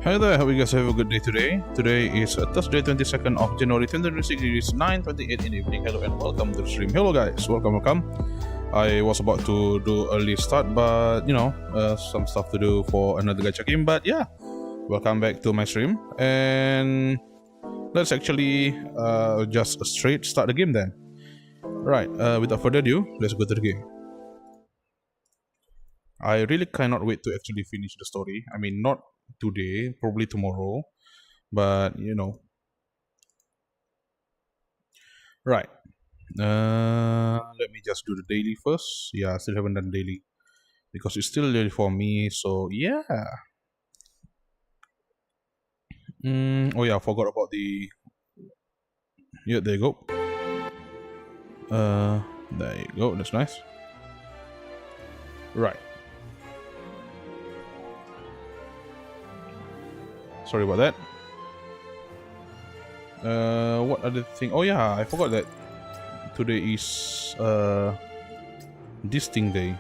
Hi there, hope you guys have a good day today. Today is Thursday, 22nd of January 2026. It is 9:28 in the evening. Hello and welcome to the stream. Hello guys, welcome. I was about to do early start, but some stuff to do for another gacha game. But yeah, welcome back to my stream. And let's actually just straight start the game then. Right, without further ado, let's go to the game. I really cannot wait to actually finish the story. I mean, not today, probably tomorrow, but right. Let me just do the daily first. Yeah, I still haven't done daily because it's still daily for me. So yeah. Oh yeah, I forgot about the. Yeah, there you go. There you go. That's nice. Right. Sorry about that. What other thing? Oh yeah, I forgot that today is this thing day.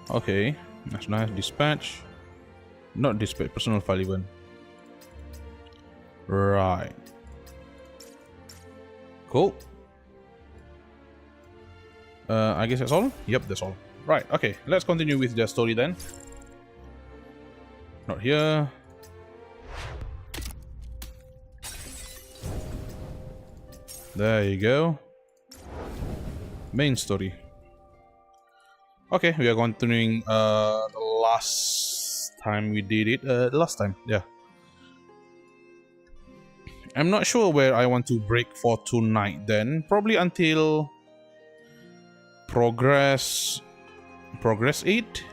Okay, that's nice. Dispatch. Not dispatch, personal file even. Right. Cool. I guess that's all? Yep, that's all. Right, okay, let's continue with the story then. Not here. There you go. Main story. Okay, we are continuing the last time we did it. Last time, yeah. I'm not sure where I want to break for tonight then. Probably until Progress 8?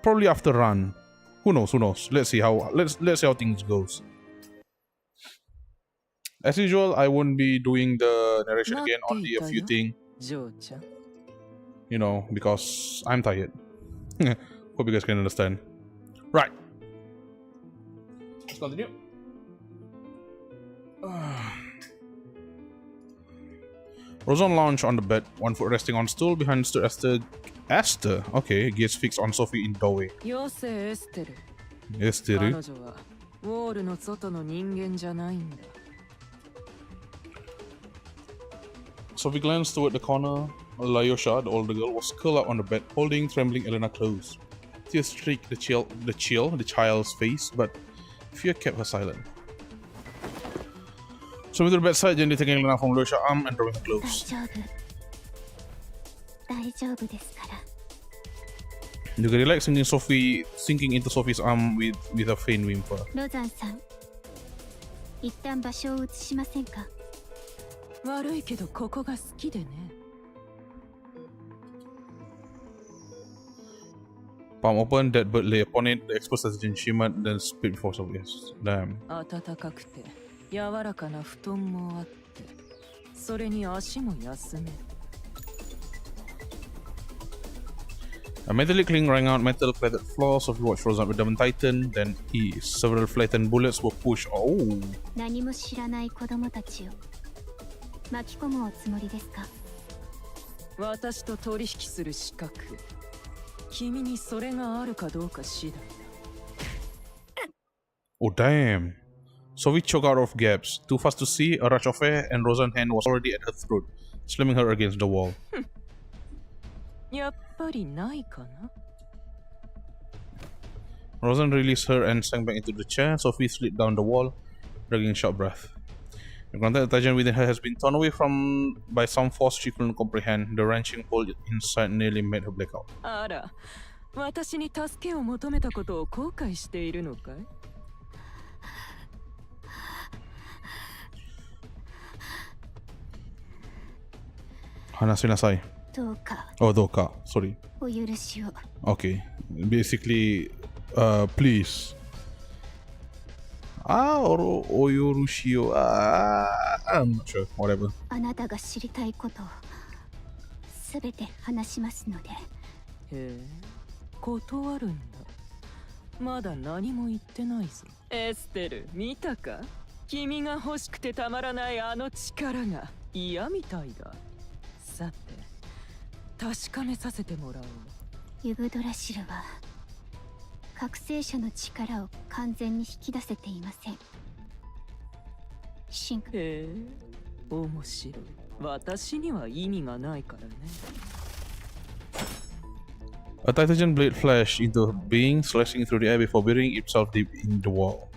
Probably after run. Who knows? Let's see how things goes. As usual, I won't be doing the narration again, only a few things. Because I'm tired. Hope you guys can understand. Right. Let's continue. Rosan lounged on the bed, one foot resting on stool. Behind stood Esther. Okay, gaze fixed on Sophie in doorway. Esther. Sophie glanced toward the corner. Lyosha, the older girl, was curled up on the bed, holding trembling Elena close. Tears streaked the child's face, but fear kept her silent. So to the bedside, gently taking Elena from Lyosha's arm and drawing her close. You can relax, sinking into Sophie's arm with a faint whimper. Palm open, dead bird lay upon it, the exposed oxygen shimmered, then split before Sophie. Yes. Damn. A metallic cling rang out, metal cladded floors of watch rose up with Diamond Titan, then ease. Several flattened bullets were pushed. Oh. Oh damn. Sophie choked out of gaps. Too fast to see, a rush of air, and Rosan's hand was already at her throat, slamming her against the wall. Rosan released her and sank back into the chair. Sophie slid down the wall, dragging a short breath. The contained tension within her has been torn away by some force she couldn't comprehend. The wrenching pull inside nearly made her black out. Hanasinasai. Oh, Doka. Sorry. Okay. Basically, please. Or Oyorushio. I'm not sure. Whatever. 確かめさせてもらおう。ユグドラシルは覚醒者の力を完全に引き出せていません。進化。へえ、面白い。私には意味がないからね。A titanium blade flashed into being, slashing through the air before burying itself deep in the wall.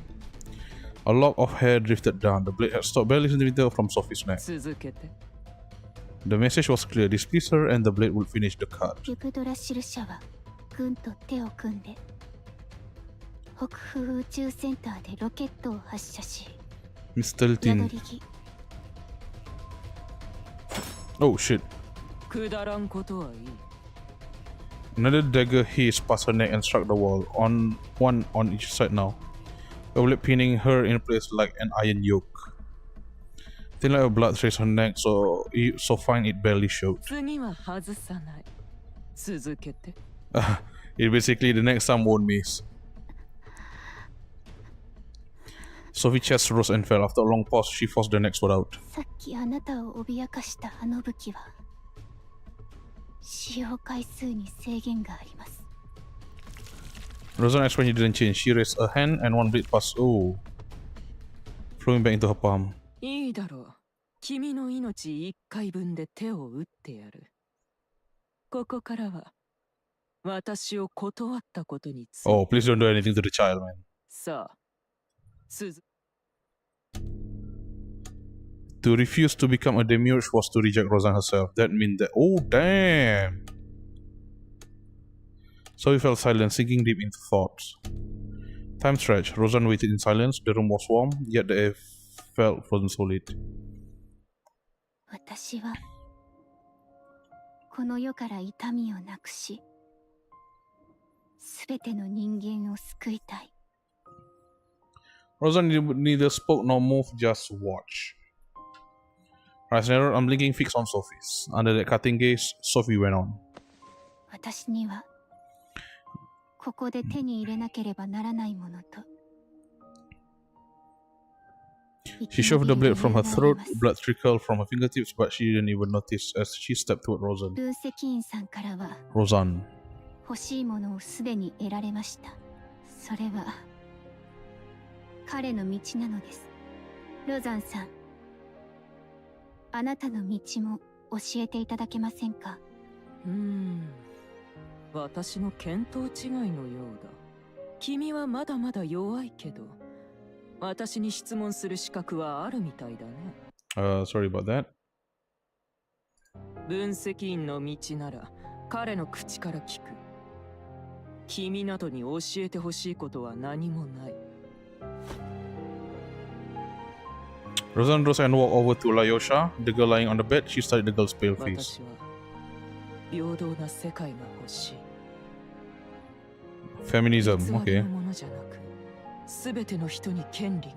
A lock of hair drifted down. The blade had stopped barely centimeter from Sophie's neck. 続けて。The message was clear. Displease her and the blade would finish the cut. ユグドラシル社は軍と手を組んで北風宇宙センターでロケットを発射し、 Mr. 宿 Tin. り木 Oh shit. くだらんことはいい。Another dagger hissed past her neck and struck the wall, one on each side now. The blade pinning her in place like an iron yoke. Thin like a blood traced her neck, so fine it barely showed. 次は外さない。続けて。It basically the next time won't miss. Sophie's chest rose and fell. After a long pause, she forced the next word out. さっきあなたを脅かしたあの武器は使用回数に制限があります。 Rosanna's expression didn't change. She raised a hand and one blade passed. Oh, flowing back into her palm. いいだろう。君の命一回分で手を打ってやる。ここからは私を断ったことについて。Oh, please don't do anything to the child, man. さあ、To refuse to become a demiurge was to reject Rosanna herself. That meant that. Oh, damn! So he fell silent, sinking deep into thoughts. Time stretched. Rosanna waited in silence. The room was warm, yet the air felt frozen solid. 私はこの世から痛みをなくし、すべての人間を救いたい。 Rosanna neither spoke nor moved, just watched. Her eyes narrowed, unblinking, fixed on Sophie's. Under that cutting gaze, Sophie went on. 私にはここで手に入れなければならないものと。 She shoved the blade from her throat, blood trickled from her fingertips, but she didn't even notice as she stepped toward Rosanne. 分析員さんからは Rosanne. 欲しいものをすでに得られました。それは彼の道なのです。ロザンさん、あなたの道も教えていただけませんか？私の見当違いのようだ。君はまだまだ弱いけど、私に質問する資格はあるみたいだね。Sorry about that. 分析員の道なら彼の口から聞く。君などに教えてほしいことは何もない。Rosanne rose and walked over to Lyosha, the girl lying on the bed. She studied the girl's pale face. 私は平等な世界が欲しい。 Feminism, 偽り okay. のものじゃなく、すべての人に権利が、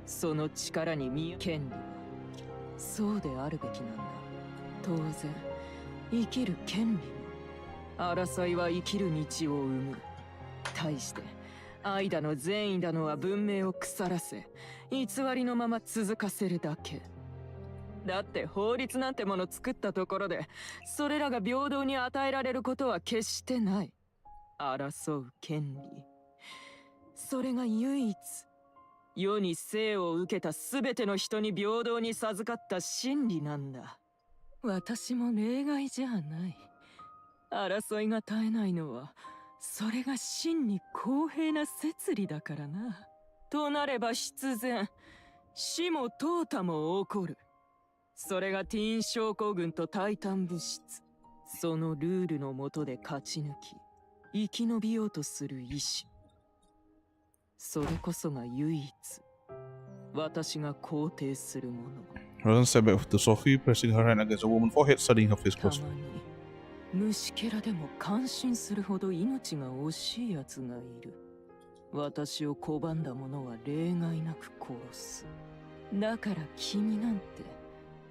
その力に見権利はそうであるべきなんだ。当然、生きる権利も、争いは生きる道を生む。対して、愛だの善意だのは文明を腐らせ、偽りのまま続かせるだけ。だって法律なんてもの作ったところで、それらが平等に与えられることは決してない。争う権利。それが唯一、世に生を受けたすべての人に平等に授かった真理なんだ。私も例外じゃない。争いが絶えないのは、それが真に公平な摂理だからな。となれば必然、死も淘汰も起こる。それがティーン症候群とタイタン物質。そのルールの下で勝ち抜き、生き延びようとする意志。それこそが唯一、私が肯定するもの。Rosanne stepped back to Sophie, pressing her hand against the woman's forehead, studying her face たま closely. に虫けらでも感心するほど命が惜しい奴がいる。私を拒んだ者は例外なく殺す。だから君なんて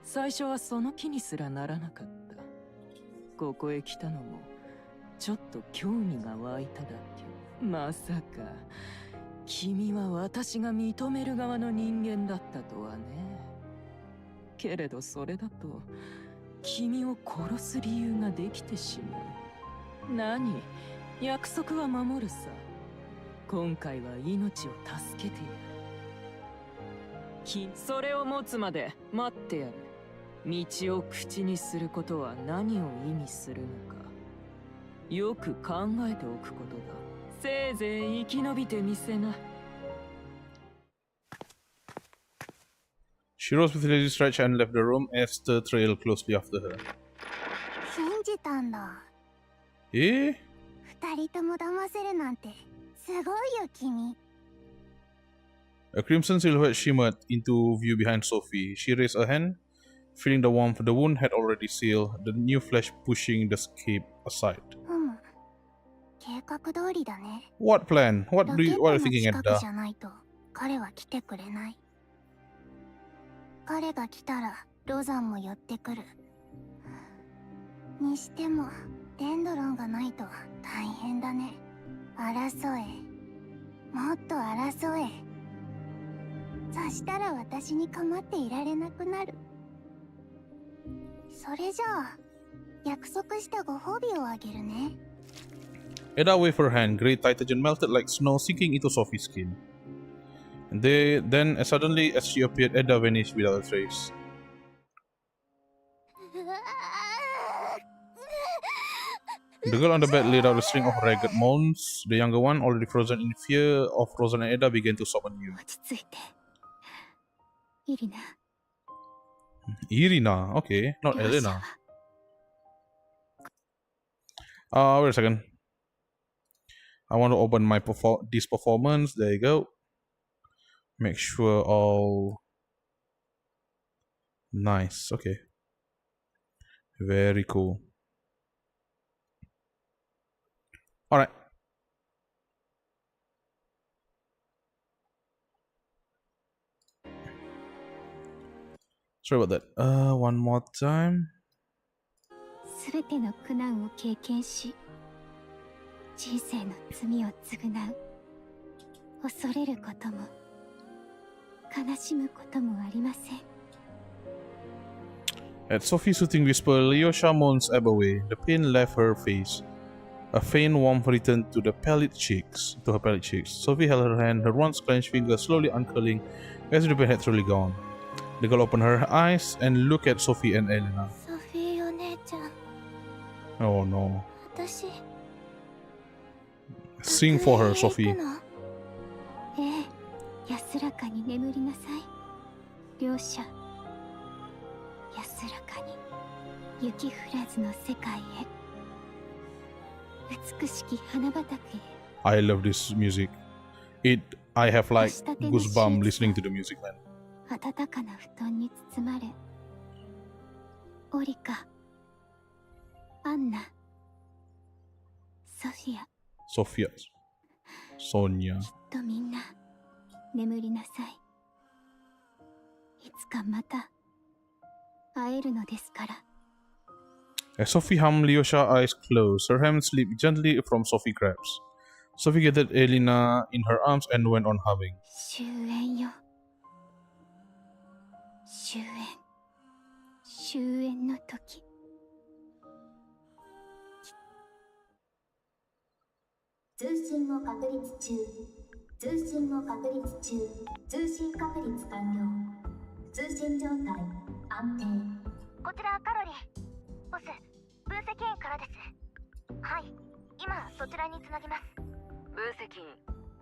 最初はその気にすらならなかった。ここへ来たのもちょっと興味が湧いただけ。まさか君は私が認める側の人間だったとはね。けれどそれだと君を殺す理由ができてしまう。何、約束は守るさ。今回は命を助けてやる。それを持つまで待ってやる。道を口にすることは何を意味するのか、よく考えておくことだ。せいぜい生き延びてみせな。She rose with a lazy stretch and left the room. Esther trailed closely after her. 信じたんだ。Eh? 二人とも騙せるなんてすごいよ君。 A crimson silhouette shimmered into view behind Sophie. She raised a hand, feeling the warmth. The wound had already sealed, the new flesh pushing the scape aside. 計画通りだね。 What plan? What are you thinking, ロケットの近く Edda? じゃないと彼は来てくれない。彼が来たらロザンも寄ってくる。にしてもデンドロンがないと大変だね。争え、もっと争え。そしたら私に構っていられなくなる。それじゃあ約束したご褒美をあげるね。 Edda waved her hand. Grey Titagen melted like snow, sinking into Sophie's skin. And then, as suddenly as she appeared, Edda vanished without a trace. The girl on the bed let out a string of ragged moans. The younger one, already frozen in fear of Rosan and Edda, began to sob anew. 落ち着いて。イリナ。 Irina, okay, not 両者 Elena. は Wait a second. I want to open my this performance. There you go. Make sure all nice. Okay. Very cool. All right. Sorry about that. One more time. すべての苦難を経験し、人生の罪を償う。恐れることも悲しむこともありません。 At Sophie's soothing whisper, Lyosha moans ebb away. The pain left her face. A faint warmth returned to her pallid cheeks. Sophie held her hand, her once clenched fingers slowly uncurling as the pain had truly gone. The girl opened her eyes and looked at Sophie and Elena. ソフィーお姉ちゃん、 Oh no. 私 Sing for her, 学園へ行 Sophie. くの？ええ、安らかに眠りなさい。両者、安らかに雪降らずの世界へ。美しき花畑へ。 I love this music. I have like goosebumps listening to the music, man. 暖かな布団に包まれ、オリカ、アンナ、ソフィア、 Sophia. Sonia. きっとみんな眠りなさい。いつかまた会えるのですから。 As Sophie hummed, Lyosha's eyes closed. Her hands slipped gently from Sophie's grasp. Sophie gathered Elena in her arms and went on humming. 終焉よ。終焉。終焉の時。通信を確立中。通信を確立中。通信確立完了。通信状態安定。こちらカロリー。ボス、分析員からです。はい、今そちらにつなぎます。分析員、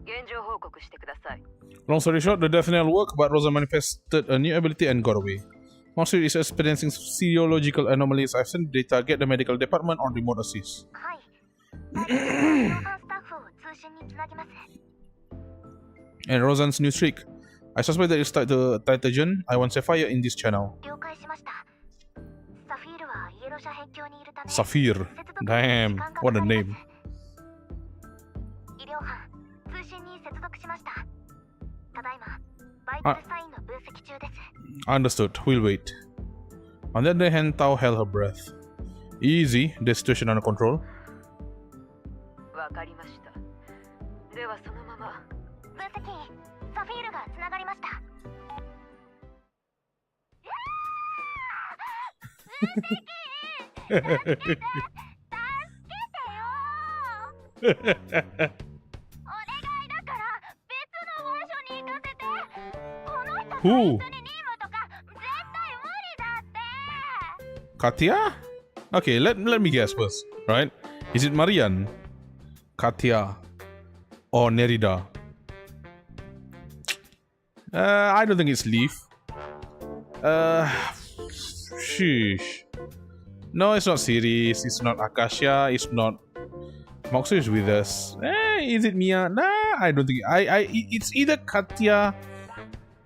現状報告してください。 Long story short, the death knell worked, but Rosa manifested a new ability and got away. Monster is experiencing physiological anomalies. I've sent data. Get the medical department on remote assist. はい。バイトの防犯スタッフを通信につなぎます。 And Rosan's new trick. I suspect that it's tied to Titagen. I want Sapphire in this channel. 了解しました。サフィールはイエロシャ辺境にいるため、 Saphir. 接続に Damn. 時間が What a かかり name. ます。医療班、通信に接続しました。ただいま、バイタルサインの分析中です。 Understood. We'll wait. On the other hand, Tao held her breath. Easy. The situation under control. わかりました。ではそのまま。分析員、サフィールがつながりました。Who? Katia? Okay, let me guess first, right? Is it Marian, Katia, or Nerida? I don't think it's Leaf. Sheesh. No, it's not Sirius, it's not Akasha, it's not Moxie is with us. Is it Mia? Nah, I don't think it's either Katia,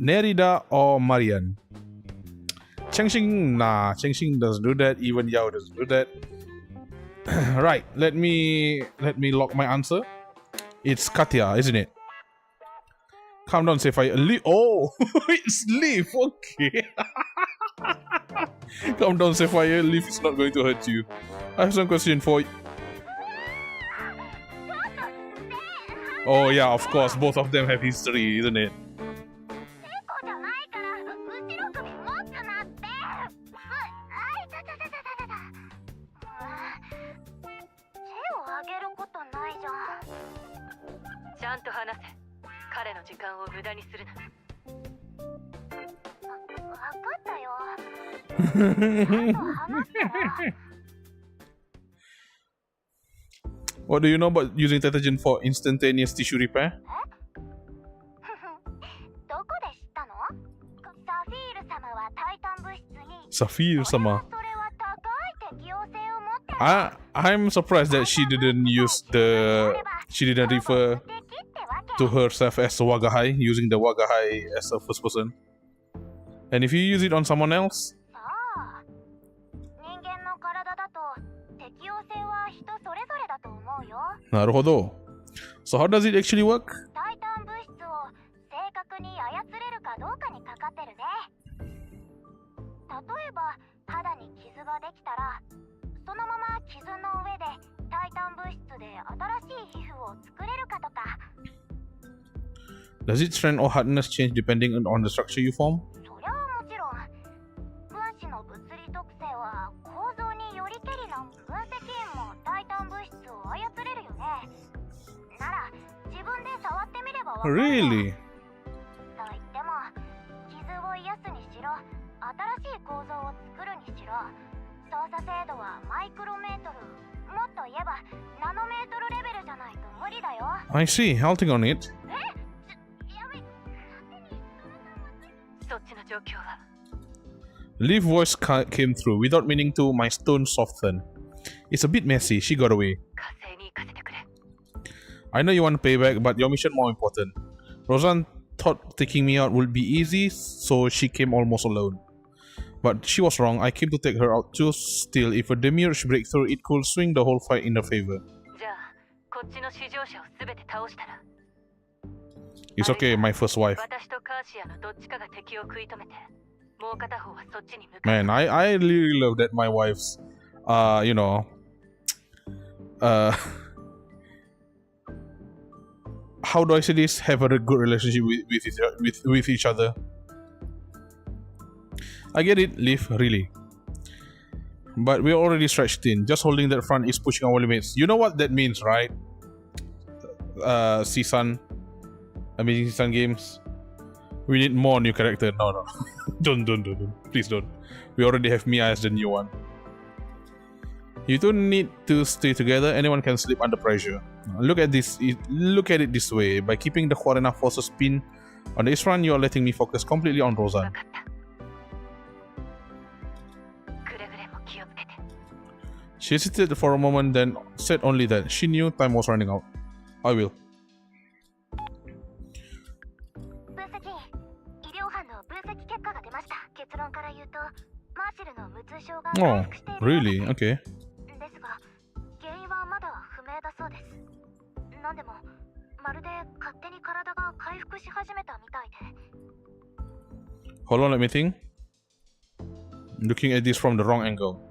Nerida, or Marian. Chengxing, nah, Chengxing doesn't do that, even Yao doesn't do that. Right, let me lock my answer. It's Katia, isn't it? Calm down, Sapphire. Oh, it's Leaf. Okay. Calm down, Sapphire. Leaf is not going to hurt you. I have some question for you. Oh yeah, of course. Both of them have history, isn't it? What do you know about using detergent for instantaneous tissue repair? Saphir-sama. I'm surprised that she didn't refer to herself as Wagahai, using the Wagahai as a first person. And if you use it on someone else? Naruhodo. So how does it actually work? Does its strength or hardness change depending on the structure you form? Really? I see. I'll think on it. Leaf voice came through. Without meaning to, my stone softened. It's a bit messy. She got away. I know you want to pay back, but your mission more important. Roseanne thought taking me out would be easy, so she came almost alone. But she was wrong. I came to take her out too. Still, if a demiurge breakthrough, it could swing the whole fight in her favor. It's okay, my first wife. Man, I really love that my wives, how do I say this? Have a good relationship with each other. I get it, Leaf, really. But we're already stretched thin. Just holding that front is pushing our limits. You know what that means, right? Season. Amazing Season Games. We need more new character. No. Don't. Please don't. We already have Mia as the new one. You don't need to stay together. Anyone can slip under pressure. Look at this. Look at it this way. By keeping the Quarena forces pinned on this run, you are letting me focus completely on Roseanne. She hesitated for a moment, then said only that she knew time was running out. I will. Oh, really? Okay. Hold on, let me think. Looking at this from the wrong angle.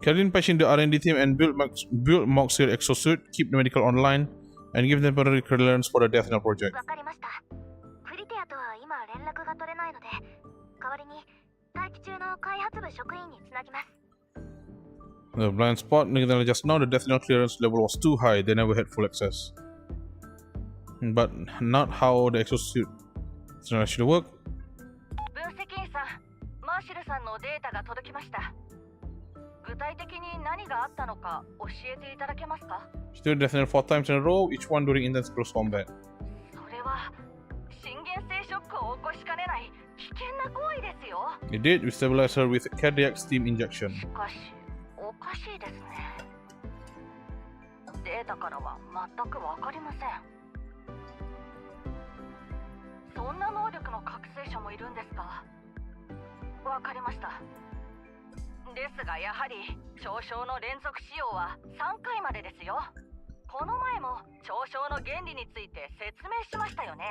Caroline patch in the R&D team and build Moxie exosuit, keep the medical online, and give them temporary clearance for the Death Knell project. 開発部職員につなぎます。 The blind spot, just now the Death Nail clearance level was too high, they never had full access. But not how the exosuit should work. 分析員さん、マーシルさんのデータが届きました。具体的に何があったのか教えていただけますか？ She did Death Nail 4 times in a row, each one during intense close combat. それは心原性ショックを起こしかねない危険な行為ですよ。 It did, we stabilized her with a cardiac steam injection. しかし、おかしいですね。データからは全くわかりません。そんな能力の覚醒者もいるんですか？わかりました。ですがやはり嘲笑の連続使用は3回までですよ。この前も嘲笑の原理について説明しましたよね。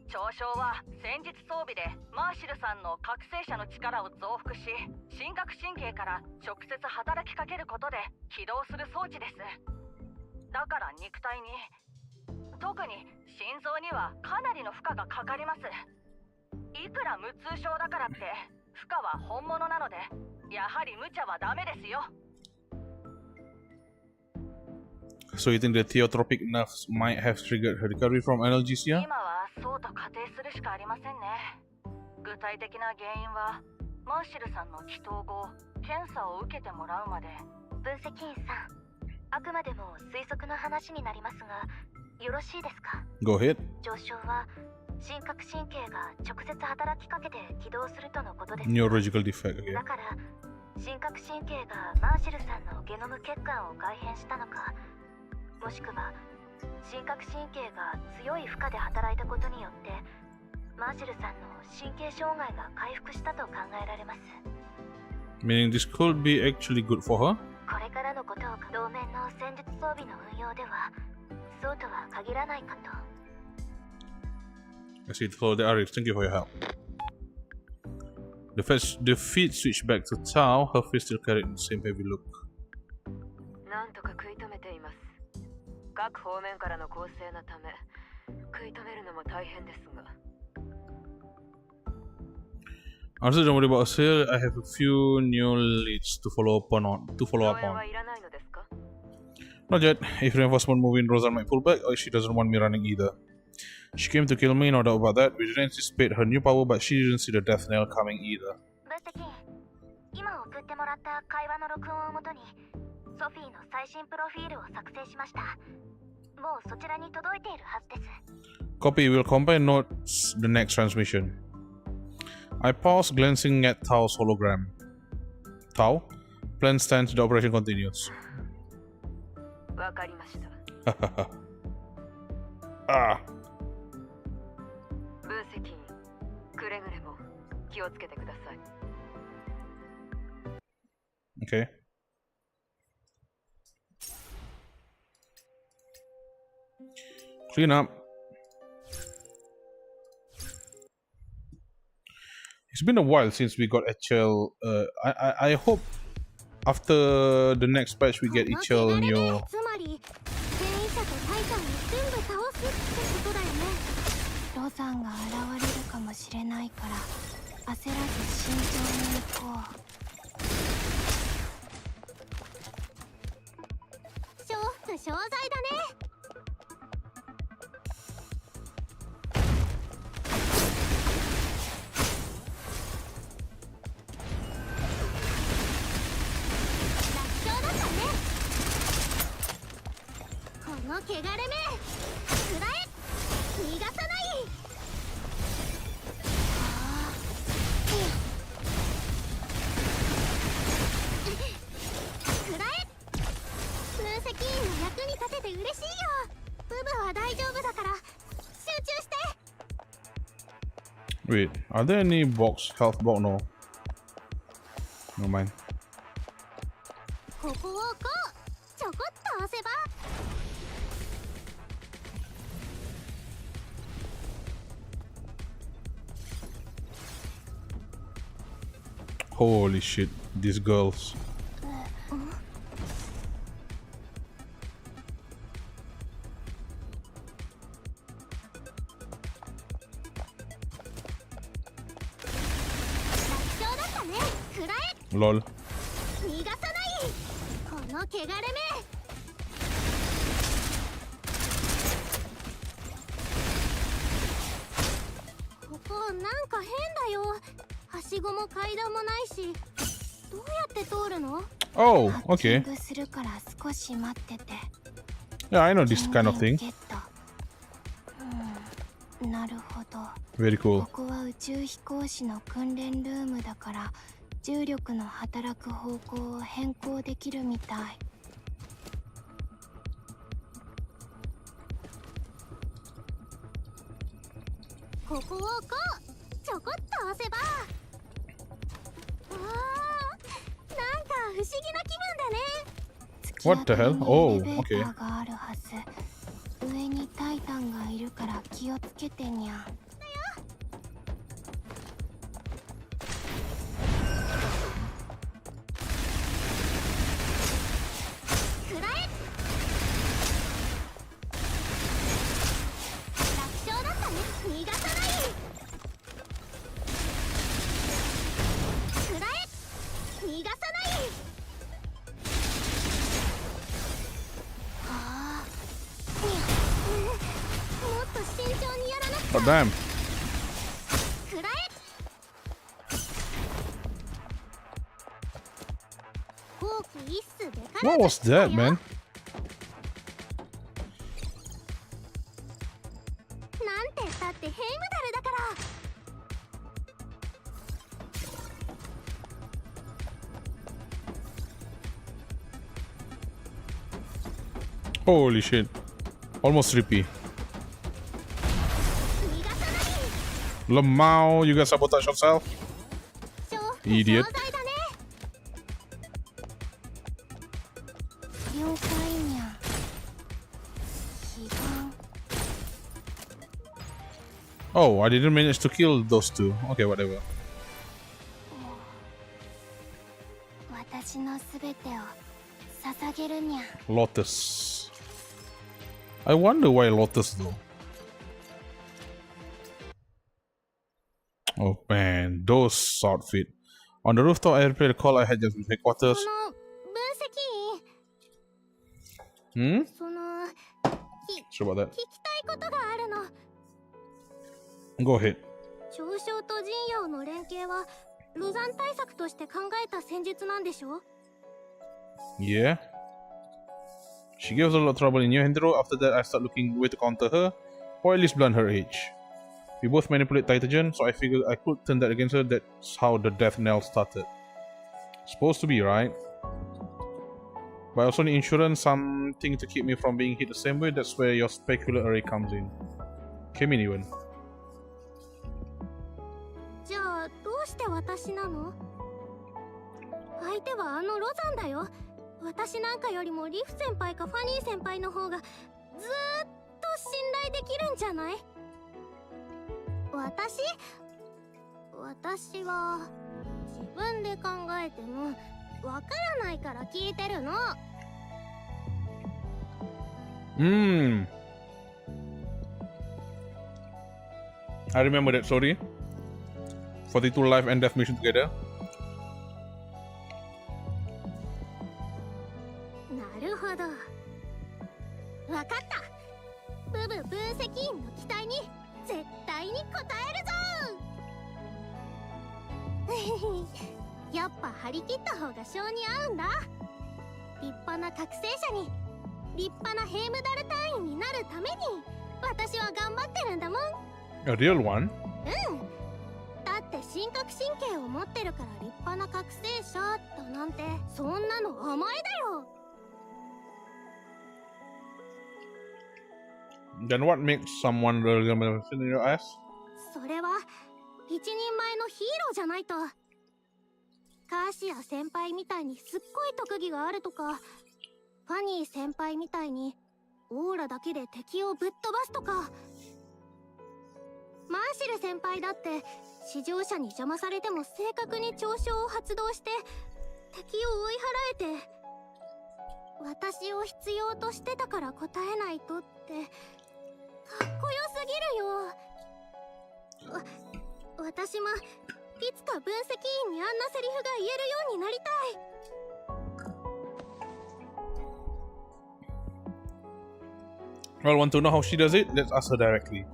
嘲笑は戦術装備でマーシルさんの覚醒者の力を増幅し、深覚神経から直接働きかけることで起動する装置です。だから肉体に、特に心臓にはかなりの負荷がかかります。いくら無痛症だからって負荷は本物なので、やはり無茶はダメですよ。 So you think the theotropic nerves might have triggered her recovery from analgesia? 今はそうと仮定するしかありませんね。具体的な原因はマーシルさんの祈祷後、検査を受けてもらうまで。分析員さん、あくまでも推測の話になりますが、よろしいですか？ Go ahead. 上昇は深覚神経が直接働きかけて起動するとのことです。 Neurological defect again. だから深覚神経がマーシルさんのゲノム血管を改変したのか、もしくは深覚神経が強い負荷で働いたことによってマーシルさんの神経障害が回復したと考えられます。 Meaning this could be actually good for her? これからのことを同面の戦術装備の運用ではそうとは限らないかと。 I see it follow the RX, thank you for your help. The feet switched back to Tao, her face still carried the same heavy look. なんとか食い止めています。各方面からの攻勢のため食い止めるのも大変ですが。 Honestly, don't worry about us here. I have a few new leads to follow up on. はいらないのですか？ Not yet. If reinforcement move in, Rosa might pull back, or she doesn't want me running either. She came to kill me, no doubt about that. We didn't anticipate her new power, but she didn't see the death nail coming either. 分析員、今送ってもらった会話の録音をもとにソフィーの最新プロフィールを作成しました。もうそちらに届いているはずです。 Copy. We'll compare notes the next transmission. I pause, glancing at Tao's hologram. Tao, plan stands. The operation continues. わかりました。Ah. 分析員、くれぐれも気をつけてください。 Okay. Clean up. It's been a while since we got HL. I hope after the next patch we get HL new. つまり戦医者とタイタンを全部倒すってことだよね。ロザンが現れるかもしれないから焦らず慎重に行こう。娼婦商材だね。 この汚れ目、くらえ、逃がさない。くらえ。分析員の役に立てて嬉しいよ。ブブは大丈夫だから集中して。 Wait, are there any health box? No. No mind. ここをこう、ちょこっと押せば。 Holy shit, these girls. Lol. 逃がさないこの汚れ目。ここなんか変だよ。はしごも階段もないし、どうやって通るの？ Oh, ハッキ okay. ングするから少し待ってて。 Yeah, I know this kind of thing. ゲット。なるほど。 Very cool. ここは宇宙飛行士の訓練ルームだから、重力の働く方向を変更できるみたい。ここをこうちょこっと押せば、なんか不思議な気分だね。 What the hell? Oh, エレベー okay. ターがあるはず。上にタイタンがいるから気をつけてにゃん。Oh, damn. What was that, man? なんてったってヘイムダルだから。 Holy shit. Almost 3P. Lemao, you guys sabotage yourself? Idiot. 了解にゃん。悲願。 Oh, I didn't manage to kill those two. Okay, whatever. 私のすべてを捧げるにゃん。 Lotus. I wonder why Lotus though. Oh man, those outfit. On the rooftop, I replayed the call I had just with headquarters. その分析 Hmm? その Sure about that. 聞きたいことがあるの。 Go ahead. 長将と陣陽の連携はロザン対策として考えた戦術なんでしょ？ Yeah. She gave us a lot of trouble in New Hendro. After that, I started looking way to counter her, or at least blunt her edge. We both manipulate Titagen, so I figured I could turn that against her. That's how the death knell started. Supposed to be, right? But I also need insurance, something to keep me from being hit the same way. That's where your specular array comes in. Came in even. じゃあどうして私なの？相手はあのロザンだよ。私なんかよりもリフ先輩かファニー先輩の方がずーっと信頼できるんじゃない？私は自分で考えてもわからないから聞いてるの。I remember that story. 42 life and death mission together. なるほど。わかった。ブブ分析員の期待に絶対に応えるぞ。やっぱ張り切った方が性に合うんだ。立派な覚醒者に立派なヘイムダル隊員になるために私は頑張ってるんだもん。 A real one? だって神覚神経を持ってるから立派な覚醒者だなんてそんなの甘えだよ。 Then what makes someone really in your eyes? それは一人前のヒーローじゃないと。カーシア先輩みたいにすっごい特技があるとか、ファニー先輩みたいにオーラだけで敵をぶっ飛ばすとか、マーシル先輩だって試乗車に邪魔されても正確に長所を発動して敵を追い払えて、私を必要としてたから答えないとってかっこよすぎるよ。私もいつか分析員にあんなセリフが言えるようになりたい。Well, want to know how she does it? Let's ask her directly.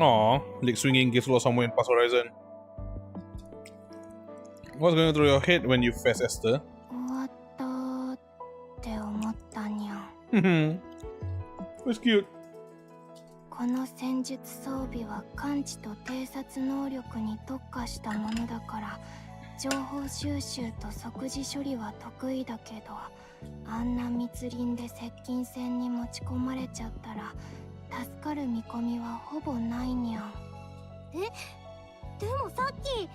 Aw, leg swinging gives lost somewhere in past horizon. What's going through your head when you face Esther? 終わったって思ったにゃん。That's cute. この戦術装備は感知と偵察能力に特化したものだから情報収集と即時処理は得意だけど、あんな密林で接近戦に持ち込まれちゃったら助かる見込みはほぼないにゃん。え、でもさっき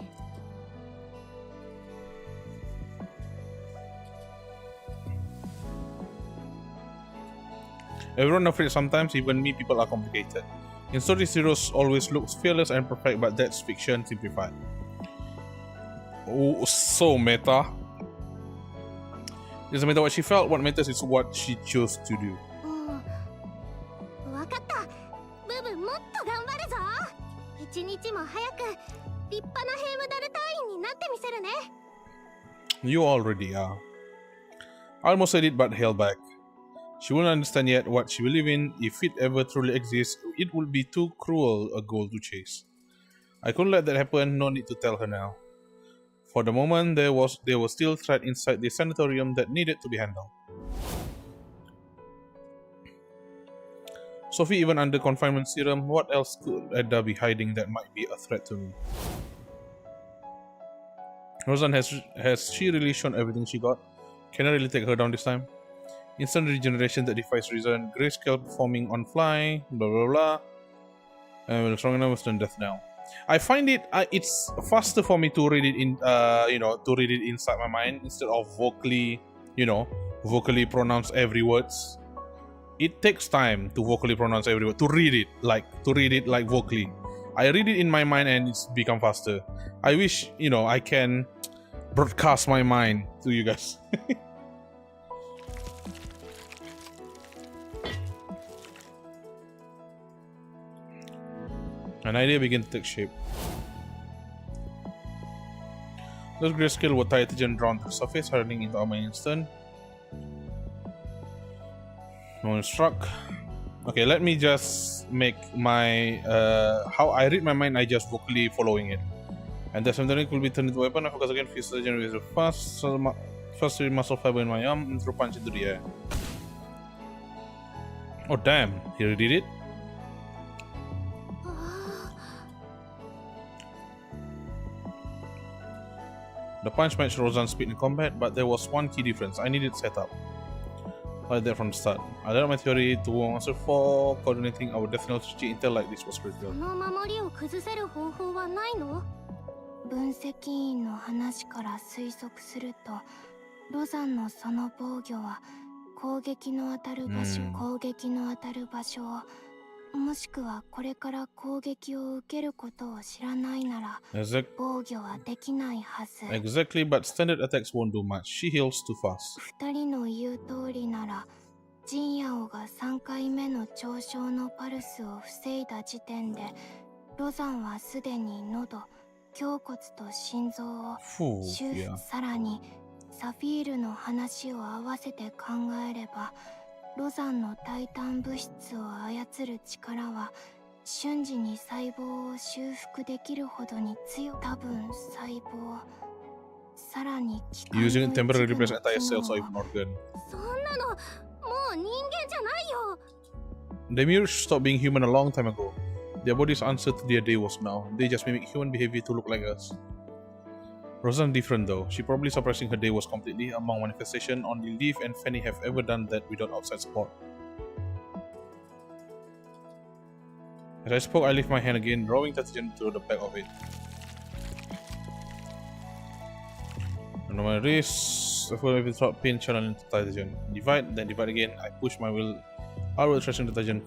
Everyone afraid sometimes, even me, people are complicated. In stories, heroes always look fearless and perfect, but that's fiction simplified. Oh, so meta. It doesn't matter what she felt, what matters is what she chose to do. わかった。ブブもっと頑張るぞ。一日も早く立派なヘイムダル隊員になってみせるね。You already are. I almost said it, but held back. She won't understand yet what she believes in. If it ever truly exists, it would be too cruel a goal to chase. I couldn't let that happen, no need to tell her now. For the moment, there was still threat inside the sanatorium that needed to be handled. Sophie, even under confinement serum, what else could Edda be hiding that might be a threat to me? Roseanne, has she really shown everything she got? Can I really take her down this time? Instant regeneration that defies reason, grayscale performing on fly, blah blah blah. And we're strong enough to death now. I find it's faster for me to read it in to read it inside my mind instead of vocally pronounce every words. It takes time to vocally pronounce every word, to read it like vocally. I read it in my mind and it's become faster. I wish I can broadcast my mind to you guys. An idea began to take shape. Those grayscale were Titan drawn to the surface, hardening into armor in an instant. No one struck. Okay, let me just make my how I read my mind. I just vocally following it, and the something will be turned into a weapon. I focus again. Fuse the generator fast. First muscle fiber in my arm and throw punch into the air. Oh damn! He did it. The punch matched Roseanne's speed in combat, but there was one key difference. I needed setup. I like that from the start. I learned my theory to answer for coordinating our death strategy intel like this was critical. この守りを崩せる方法はないの？分析員の話から推測すると、ロザンのその防御は攻撃の当たる場所をもしくはこれから攻撃を受けることを知らないなら防御はできないはず。Exactly, but standard attacks won't do much. She heals too fast. 二人の言う通りなら、ジンヤオが3回目の上昇のパルスを防いだ時点で、ロザンはすでに喉、胸骨と心臓を修復、さらにサフィールの話を合わせて考えれば、ロザンのタイタン物質を操る力は瞬時に細胞を修復できるほどに強い。多分細胞、さらに器官の一部の Using temporary replace entire cells or even organ. そんなのもう人間じゃないよ。The mirrors stopped being human a long time ago. Their body's answer to their day was now. They just mimic human behavior to look like us. Roseanne different though. She probably suppressing her day was completely among manifestation. Only Leaf and Fanny have ever done that without outside support. As I spoke, I lift my hand again, drawing Tatian to the back of it. And on my wrist, I feel every thought pin channel into Tatian. Divide, then divide again. I push my will outward, trashing the Tatian,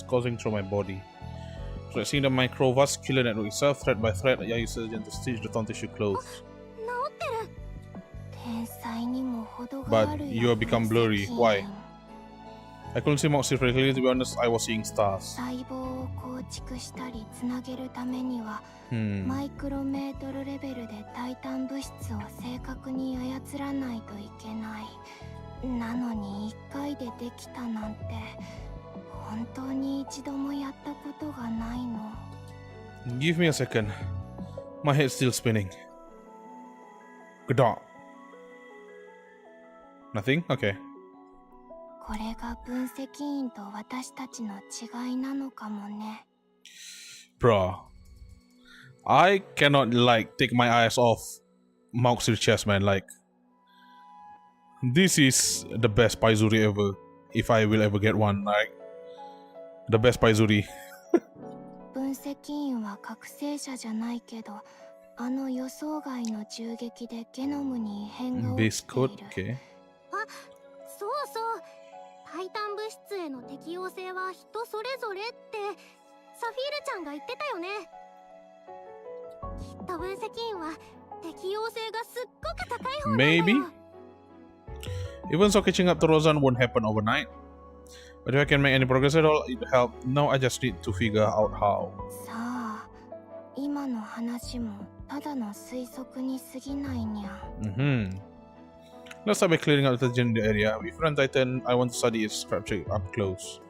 causing through my body. So like seeing the microvascular network itself, thread by thread, I use surgeon to stitch the torn tissue closed. But you have become blurry. Why? I couldn't see Moxie very clearly, to be honest. I was seeing stars. 細胞を構築したりつなげるためには、 Hmm. マイクロメートルレベルでタイタン物質を正確に操らないといけない。なのに1回でできたなんて本当に一度もやったことがないの。 Give me a second. My head's still spinning. Good dog. Nothing? Okay. これが分析員と私たちの違いなのかもね。 Bruh. I cannot, like, take my eyes off Moxie's chest, man. Like, this is the best Paizuri ever. If I will ever get one, like, the best Paizuri. 分析員は覚醒者じゃないけど、あの予想外の銃撃でゲノムに異変が起きてい Biscuit, る。 okay. そうそう。タイタン物質への適応性は人それぞれってサフィールちゃんが言ってたよね。きっと分析員は適応性がすっごく高い方なんだよ。 Maybe. Even so, catching up to Rozan won't happen overnight. But if I can make any progress at all, it'll help. Now I just need to figure out how. さあ、今の話もただの推測に過ぎないにゃ。Let's start by clearing out the Titan area. With Run Titan, I want to study its structure up close.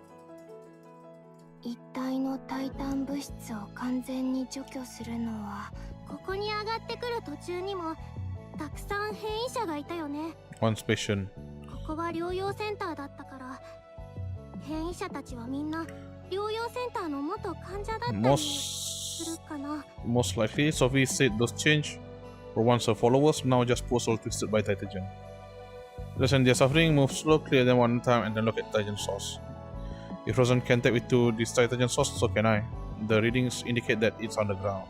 一体のタイタン物質を完全に除去するのは、ここに上がってくる途中にもたくさん変異者がいたよね。 One special. ここは療養センターだったから、変異者たちはみんな療養センターの元患者だったりするかな。 Most likely, Sophie said those change were once her followers, now just poor soul twisted by Titan. Listen, their suffering, move slow, clear them one time, and then look at Titan source. If Rosen can tap into this Titan source, so can I. The readings indicate that it's on the ground.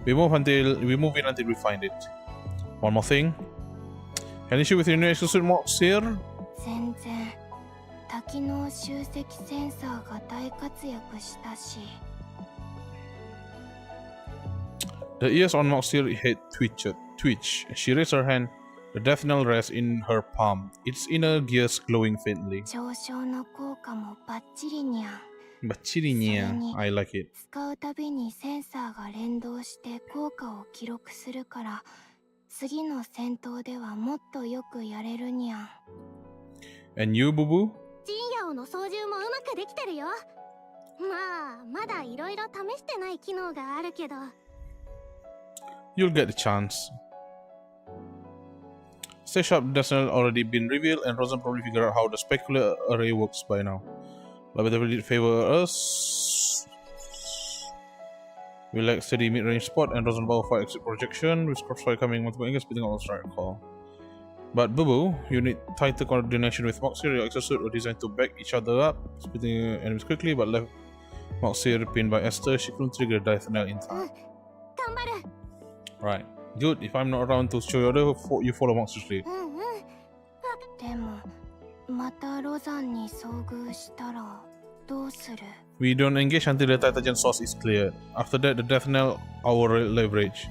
We move in until we find it. One more thing. An issue with your new exclusive mods here? 全然。多機能集積センサーが大活躍したし。 The ears on Moxie's head twitch. She raised her hand. The death knell rests in her palm. Its inner gears glowing faintly. 上昇の効果もバッチリにゃん。 Bachirinya. I like it. 使うたびにセンサーが連動して効果を記録するから、次の戦闘ではもっとよくやれるにゃん。 And you, Bubu? ジンヤオの操縦もうまくできてるよ。まあ、まだいろいろ試してない機能があるけど。 You'll get the chance. Stay sharp, that's already been revealed, and Rosen probably figured out how the specular array works by now. But whether will it favor us? We like steady mid-range spot, and Rosen power for exit projection, with crossfire coming multiple angles, speeding up strike call. But Bubu, you need tighter coordination with Moxie. Your exosuit are designed to back each other up, speeding enemies quickly, but left Moxie pinned by Esther, she couldn't trigger death knell in time. 頑張る。 Right. Good. If I'm not around to show you order, you follow Moxie's lead. でも、またロザンに遭遇したらどうする？ We don't engage until the Titan source is cleared. After that, the death knell, our leverage.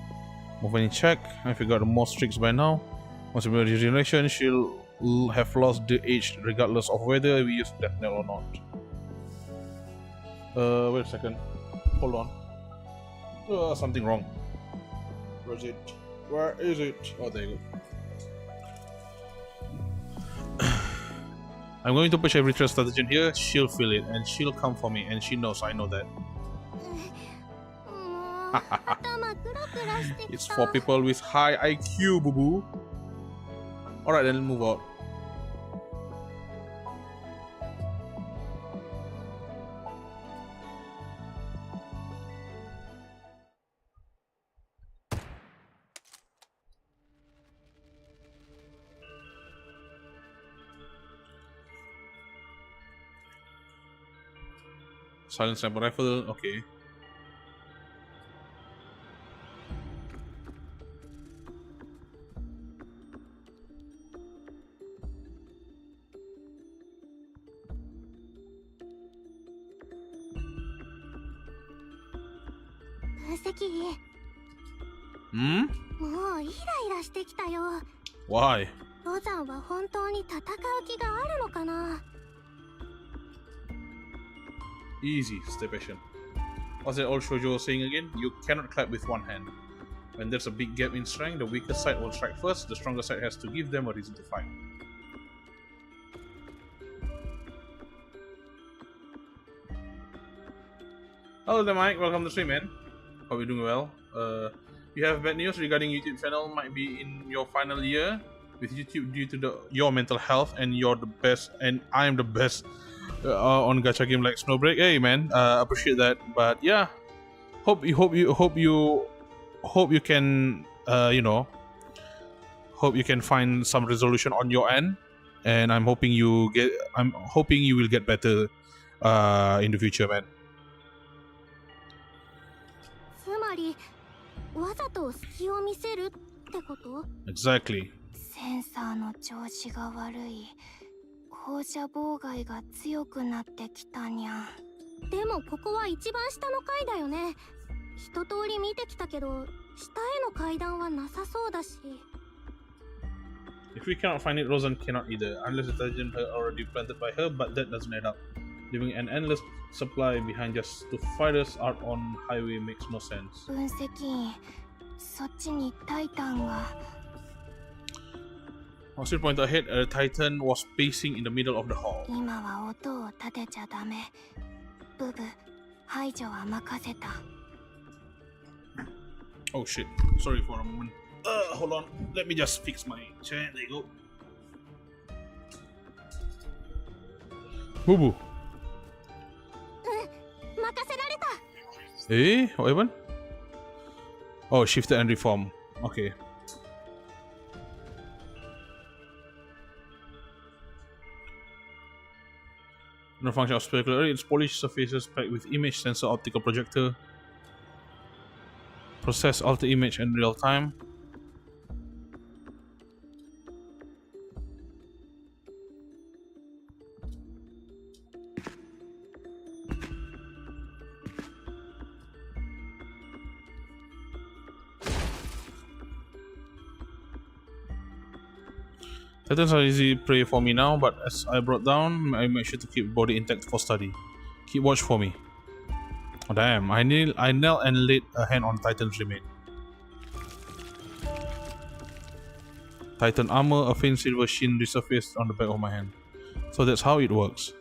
Movement in check. I figured most tricks by now. Once we reach regeneration, she'll have lost the age regardless of whether we use death knell or not. Wait a second. Hold on. Something wrong. Where is it? Where is it? Oh, there you go. I'm going to push every trust strategy here. She'll feel it, and she'll come for me, and she knows I know that. もう頭クラクラしてきた。 It's for people with high IQ, boo boo. Alright, then move out. Silent sniper rifle, okay. Hmm? もうイライラしてきたよ。 Why? ロザンは本当に戦う気があるのかな。Easy, stay patient. What's that old shoujo saying again? You cannot clap with one hand. When there's a big gap in strength, the weaker side will strike first, the stronger side has to give them a reason to fight. Hello there, Mike. Welcome to the stream, man. Hope you're doing well. You have bad news regarding YouTube channel might be in your final year with YouTube due to your mental health, and you're the best, and I am the best on gacha game like Snowbreak. Hey, man, appreciate that. But yeah, hope you can hope you can find some resolution on your end, and I'm hoping you will get better in the future, man. つまりわざと隙を見せるってこと？ Exactly. センサーの調子が悪い。放射妨害が強くなってきたにゃ。でもここは一番下の階だよね。一通り見てきたけど、下への階段はなさそうだし。If we cannot find it, Rosan cannot either, unless the intelligent are already planted by her, but that doesn't add up. Leaving an endless supply behind just to fight us out on highway makes no sense. 分析員、そっちにタイタンが。Once you point ahead, a Titan was pacing in the middle of the hall. 今は音を立てちゃダメ。ブブ、排除は任せた。Oh shit, sorry for a moment. Hold on, let me just fix my chair. There you go. Bubu. 任せられた。Eh? What happened? Oh, shifted and reform. Okay. No function of specular. Its polished surfaces packed with image sensor optical projector. Process alter image in real time. Titans are easy prey for me now, but as I brought down, I make sure to keep body intact for study. Keep watch for me. Oh damn, I knelt and laid a hand on Titan's remain. Titan armor, a faint silver sheen resurfaced on the back of my hand. So that's how it works.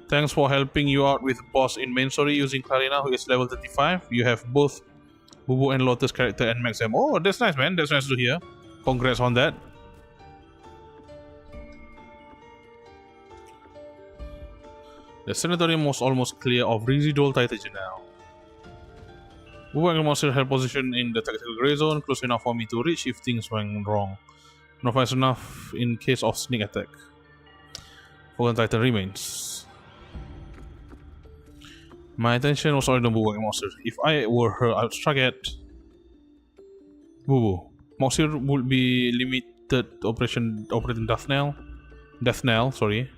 Thanks for helping you out with boss in main story using Clarina, who is level 35. You have both Bubu and Lotus character and Max M. Oh, that's nice, man. That's nice to hear. Congrats on that. The sanatorium was almost clear of residual Titagen now. Bubu and monster held position in the tactical gray zone, close enough for me to reach if things went wrong. Not fast enough in case of sneak attack. Fallen Titan remains. My attention was already on Bubu and Monster. If I were her, I would strike at Bubu. Monster would be limited operating Death Knell, sorry.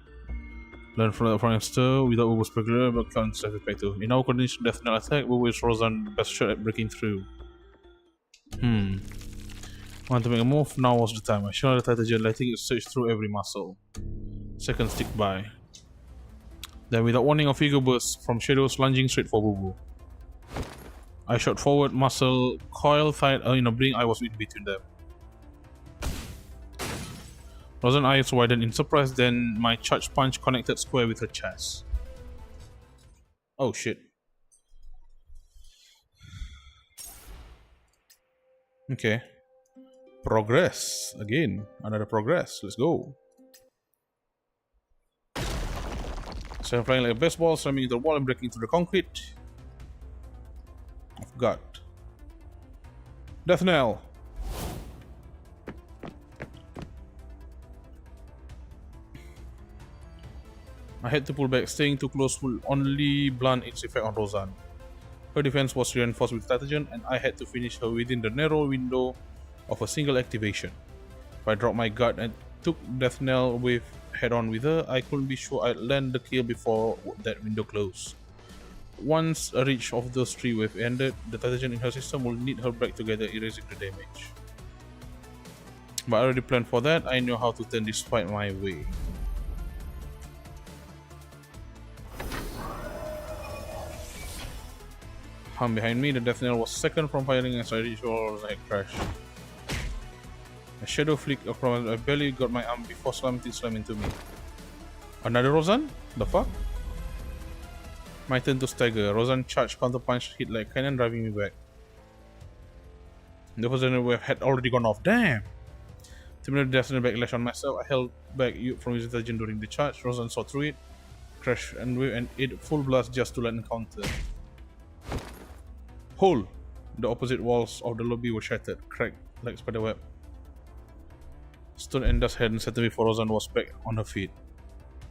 Learn from the Franster without Bubu's regular but count self effect too. In our condition Death Knell attack, Bubu is Rosan's best shot at breaking through. Want to make a move? Now was the time. I shot the Titagen, letting it search through every muscle. Seconds tick by. Then without warning, a figure burst from shadows, lunging straight for Bubu. I shot forward, muscle coil tied in a blink. I was in between them. Rosan's eyes widened in surprise, then my charge punch connected square with her chest. Oh shit. Okay. Progress. Again. Another progress. Let's go. So I'm flying like a baseball, slamming into the wall and breaking through the concrete. I've got Death Knell. I had to pull back. Staying too close will only blunt its effect on Rosan. Her defense was reinforced with Titagen, and I had to finish her within the narrow window of a single activation. If I dropped my guard and took Death Knell with head-on with her, I couldn't be sure I'd land the kill before that window closed. Once a reach of those three waves ended, the Titagen in her system will knit her back together, erasing the damage. But I already planned for that. I know how to turn this fight my way. Behind me, the death knell was second from firing as I reached walls I crashed. A shadow flicked across. I barely got my arm before slammed into me. Another Rozan? The fuck? My turn to stagger. Rozan charged, counterpunch, hit like cannon, driving me back. The first wave had already gone off. Damn! Similar death knell backlash on myself. I held back from using intelligence during the charge. Rozan saw through it, crashed and wave and ate full blast just to land counter. Hole! The opposite walls of the lobby were shattered, cracked like spiderweb. Stone and dust hadn't settled before Rozan was back on her feet.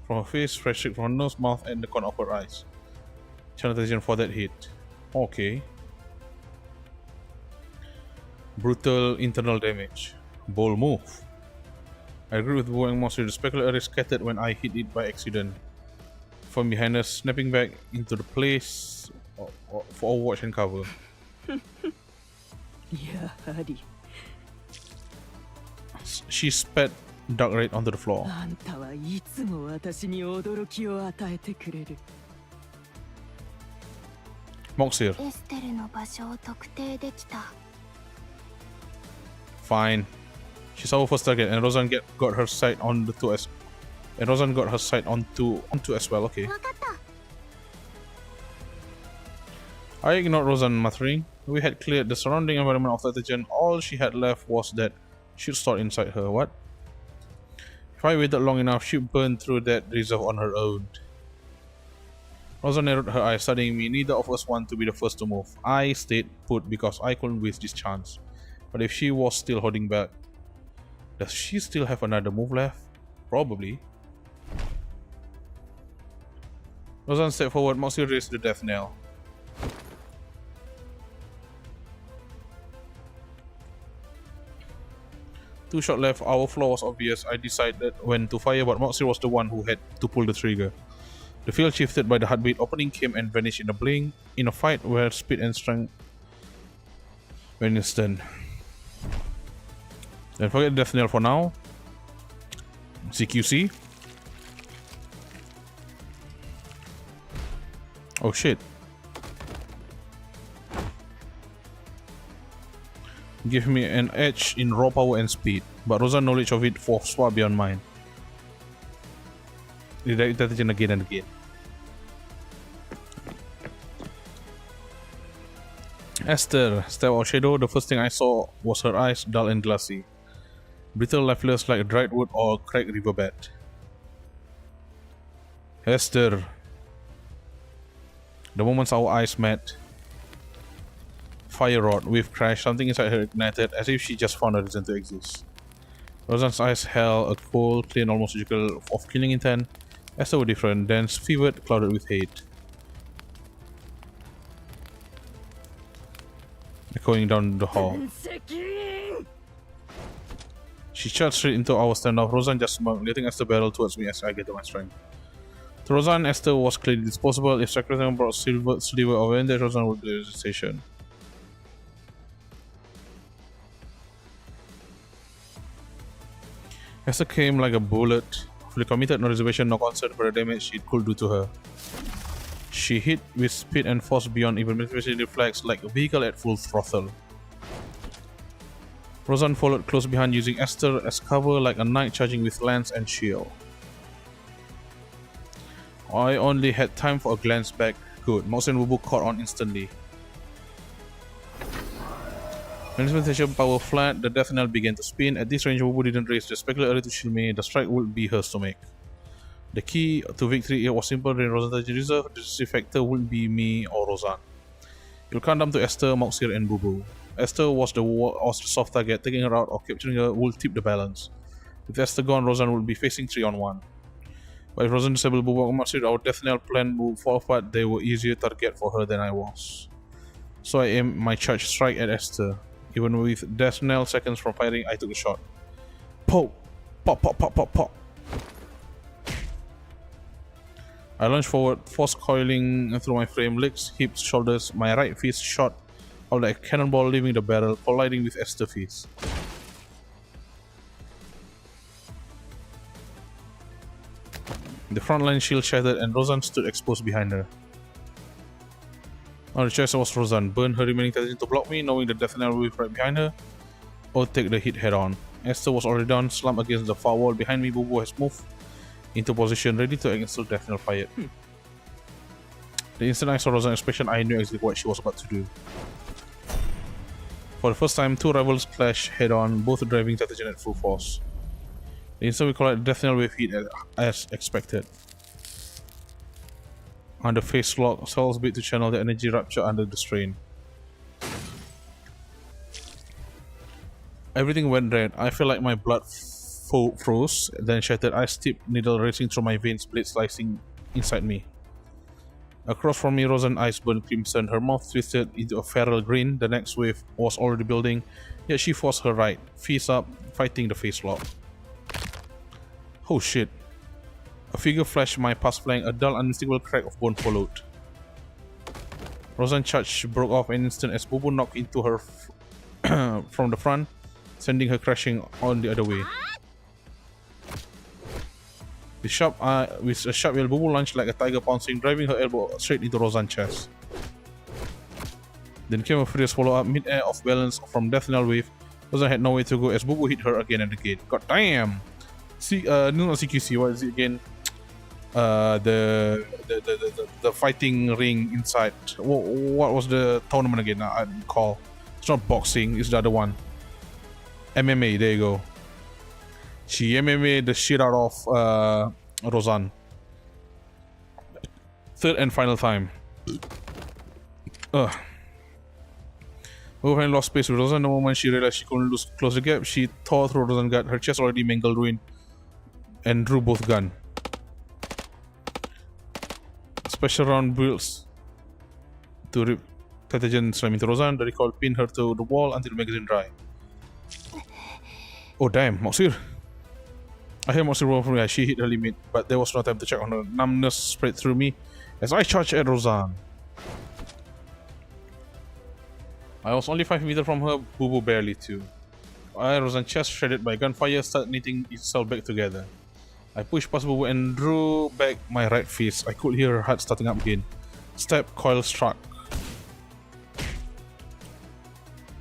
From her face, fresh streak from her nose, mouth, and the corner of her eyes. Channel attention for that hit. Okay. Brutal internal damage. Bold move. I agree with Boeing Monster. The specular array scattered when I hit it by accident. From behind us, snapping back into the place for Overwatch and cover. She spat dark red onto the floor. Moxir. Fine. She's our first target, and Rozan got her sight on the two as. And Rozan got her sight onto as well. Okay. I ignored Rozan muttering. We had cleared the surrounding environment of the Tattigen. All she had left was that she'd stored inside her. What? If I waited long enough, she'd burn through that reserve on her own. Rozan narrowed her eyes, studying me. Neither of us wanted to be the first to move. I stayed put because I couldn't waste this chance. But if she was still holding back, does she still have another move left? Probably. Rozan stepped forward. Moxie raised the death knell. Two shots left. Our flaw was obvious. I decided when to fire, but Moxie was the one who had to pull the trigger. The field shifted by the heartbeat. Opening came and vanished in a blink. In a fight where speed and strength were instant. Then forget Death Knell for now. CQC. Oh shit. Give me an edge in raw power and speed, but Rosa's knowledge of it was far beyond mine. Redirect attention again and again. Esther stepped out shadow. The first thing I saw was her eyes, dull and glassy. Brittle, lifeless like dried wood or cracked riverbed. Esther. The moment our eyes met, fire rod, wave crash, something inside her ignited as if she just found a reason to exist. Rosan's eyes held a cold, clean, almost surgical of killing intent. Esther was different, dense, fevered, clouded with hate. Echoing down the hall. She charged straight into our standoff. Rosan just smirked, letting Esther barrel towards me as I gathered my strength. To Rosan, Esther was clearly disposable. If Sacrament brought sliver of advantage, Rosan would do the station. Esther came like a bullet, fully committed, no reservation, no concern for the damage it could do to her. She hit with speed and force beyond even manipulation reflex, like a vehicle at full throttle. Rosan followed close behind, using Esther as cover like a knight charging with lance and shield. I only had time for a glance back. Good. Mouse and Bubu caught on instantly. When instrumentation power flat, the death knell began to spin. At this range, Bubu didn't raise the specular array to shield me. The strike would be hers to make. The key to victory was simple. During Rosan's reserve, the decisive factor wouldn't be me or Rosan. You'll count down to Esther, Moxir, and Bubu. Esther was the soft target. Taking her out or capturing her will tip the balance. With Esther gone, Rosan will be facing 3-on-1. But if Rosan disabled Bubu or Moxir, our death knell plan would fall apart. They were easier target for her than I was. So I aimed my charge strike at Esther. Even with death knell seconds from firing, I took a shot. Poke! Pop, pop, pop, pop, pop! I lunged forward, force coiling through my frame, legs, hips, shoulders. My right fist shot out like a cannonball, leaving the barrel, colliding with Esther's fist. The front line shield shattered and Rozan stood exposed behind her. On the chest was Rozan. Burn her remaining Titan to block me, knowing the death knell wave right behind her, or take the hit head on. Esther was already down, slumped against the far wall behind me. Bubu has moved into position, ready to cancel death knell fired. The instant I saw Rozan's expression, I knew exactly what she was about to do. For the first time, two rivals clash head on, both driving Titagen at full force. The instant we collide, the death knell wave hit as expected. Under face lock, cells beat to channel the energy rupture under the strain. Everything went red. I felt like my blood froze, then shattered. Ice tip needle racing through my veins, blade slicing inside me. Across from me, Rozan's eyes burned crimson, her mouth twisted into a feral grin. The next wave was already building, yet she forced her right, fist up, fighting the face lock. Oh shit. A figure flashed my past flank, a dull, unmistakable crack of bone followed. Rozan's charge broke off an instant as Bubu knocked into her from the front, sending her crashing on the other way. With a sharp yell, Bubu lunged like a tiger pouncing, driving her elbow straight into Rozan's chest. Then came a furious follow-up, mid-air off balance from Death Knell wave. Rozan had nowhere to go as Bubu hit her again and again. God damn! See, no, not CQC. What is it again? The fighting ring inside. What was the tournament again? I didn't recall. It's not boxing. It's the other one. MMA. There you go. She MMA the shit out of Rozan. Third and final time. Wuhan lost space with Rozan. The moment she realized she couldn't close the gap, she tore through Rozan's gut. Her chest already mangled ruin, and drew both guns. Special round builds to rip Titagen slam into Rozan. The recoil pinned her to the wall until the magazine dry. Oh damn, Moxir. I heard Moxir roll from me. She hit her limit, but there was no time to check on her. Numbness spread through me as I charged at Rozan. I was only 5 meters from her, Bubu barely too. Rozan's chest, shredded by gunfire, started knitting itself back together. I pushed past Bubu and drew back my right fist. I could hear her heart starting up again. Stab, coil struck.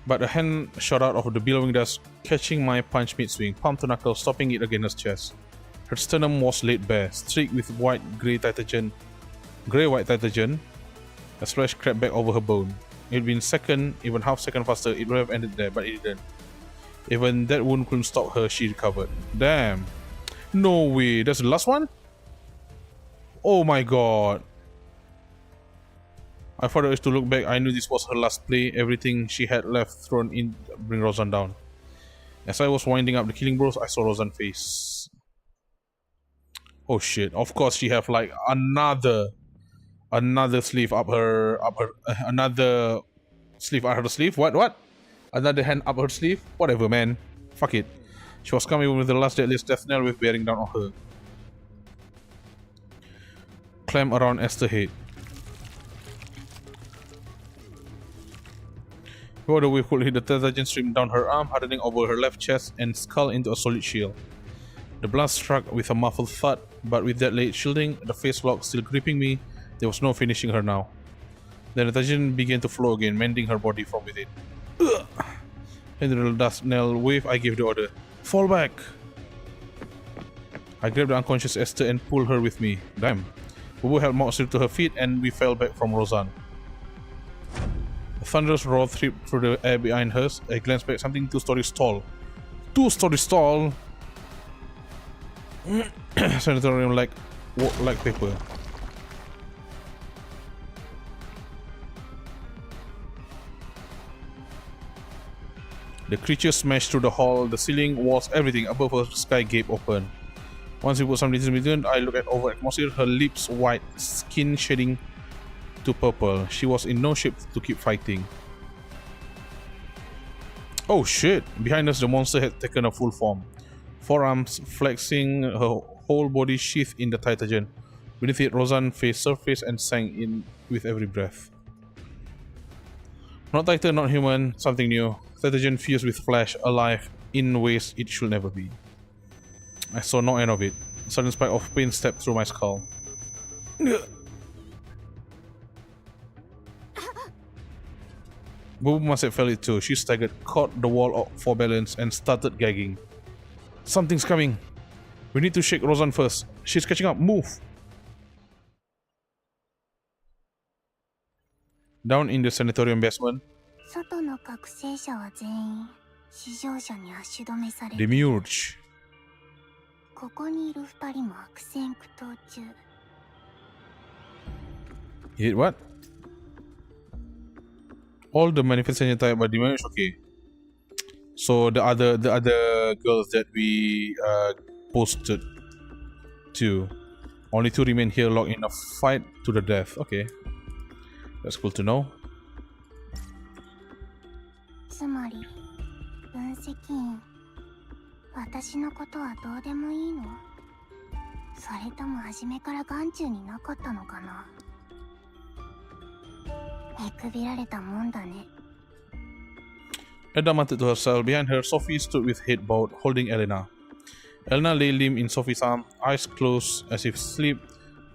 But a hand shot out of the billowing dust, catching my punch mid-swing, palm to knuckle, stopping it against her chest. Her sternum was laid bare, streaked with grey-white Titagen. A splash crept back over her bone. It had been even half second faster, it would have ended there, but it didn't. Even that wound couldn't stop her, she recovered. Damn. No way, that's the last one? Oh my god. I thought I was to look back, I knew this was her last play. Everything she had left thrown in bring Rozan down. As I was winding up the killing blows, I saw Rozan's face. Oh shit, of course she have like another sleeve up her another sleeve up her sleeve. What? Another hand up her sleeve? Whatever, man. Fuck it. She was coming with the last deadliest death knell with bearing down on her. Clamp around Esther's head. Before the wave could hit, the Titagen streamed down her arm, hardening over her left chest and skull into a solid shield. The blast struck with a muffled thud, but with that late shielding, the face lock still gripping me, there was no finishing her now. Then the Titagen began to flow again, mending her body from within. In the dust knell wave, I gave the order. Fall back! I grabbed the unconscious Esther and pulled her with me. Damn. Bubu held Moxir to her feet and we fell back from Rozan. A thunderous roar tripped through the air behind hers. I glanced back, something 2 stories tall. 2 stories tall! Sanatorium like paper. The creature smashed through the hall, the ceiling, walls, everything above her sky gaped open. Once we put some distance between, I looked over at Moxir, her lips white, skin shading to purple. She was in no shape to keep fighting. Oh shit! Behind us, the monster had taken a full form. Forearms flexing, her whole body sheathed in the Titagen. Beneath it, Rozan's face surfaced and sank in with every breath. Not Titan, not human, something new. Titagen fused with flesh, alive in ways it should never be. I saw no end of it. A sudden spike of pain stepped through my skull. Bubus must have felt it too. She staggered, caught the wall for balance, and started gagging. Something's coming. We need to shake Rozan first. She's catching up. Move! Down in the sanatorium basement, 外の覚醒者は全員死傷者に足止めされ Demiurge. ここにいる2人も悪戦苦闘中 You did what? All the manifestation type by Demiurge? Okay. So the other girls that we posted to, only 2 remain here locked in a fight to the death. Okay. That's cool to know. つまり分析員私のことはどうでもいいのそれとも初めから眼中になかったのかな見くびられたもんだね Edda muttered to herself. Behind her, Sophie stood with head bowed, holding Elena. Elena lay limp in Sophie's arm, eyes closed as if asleep.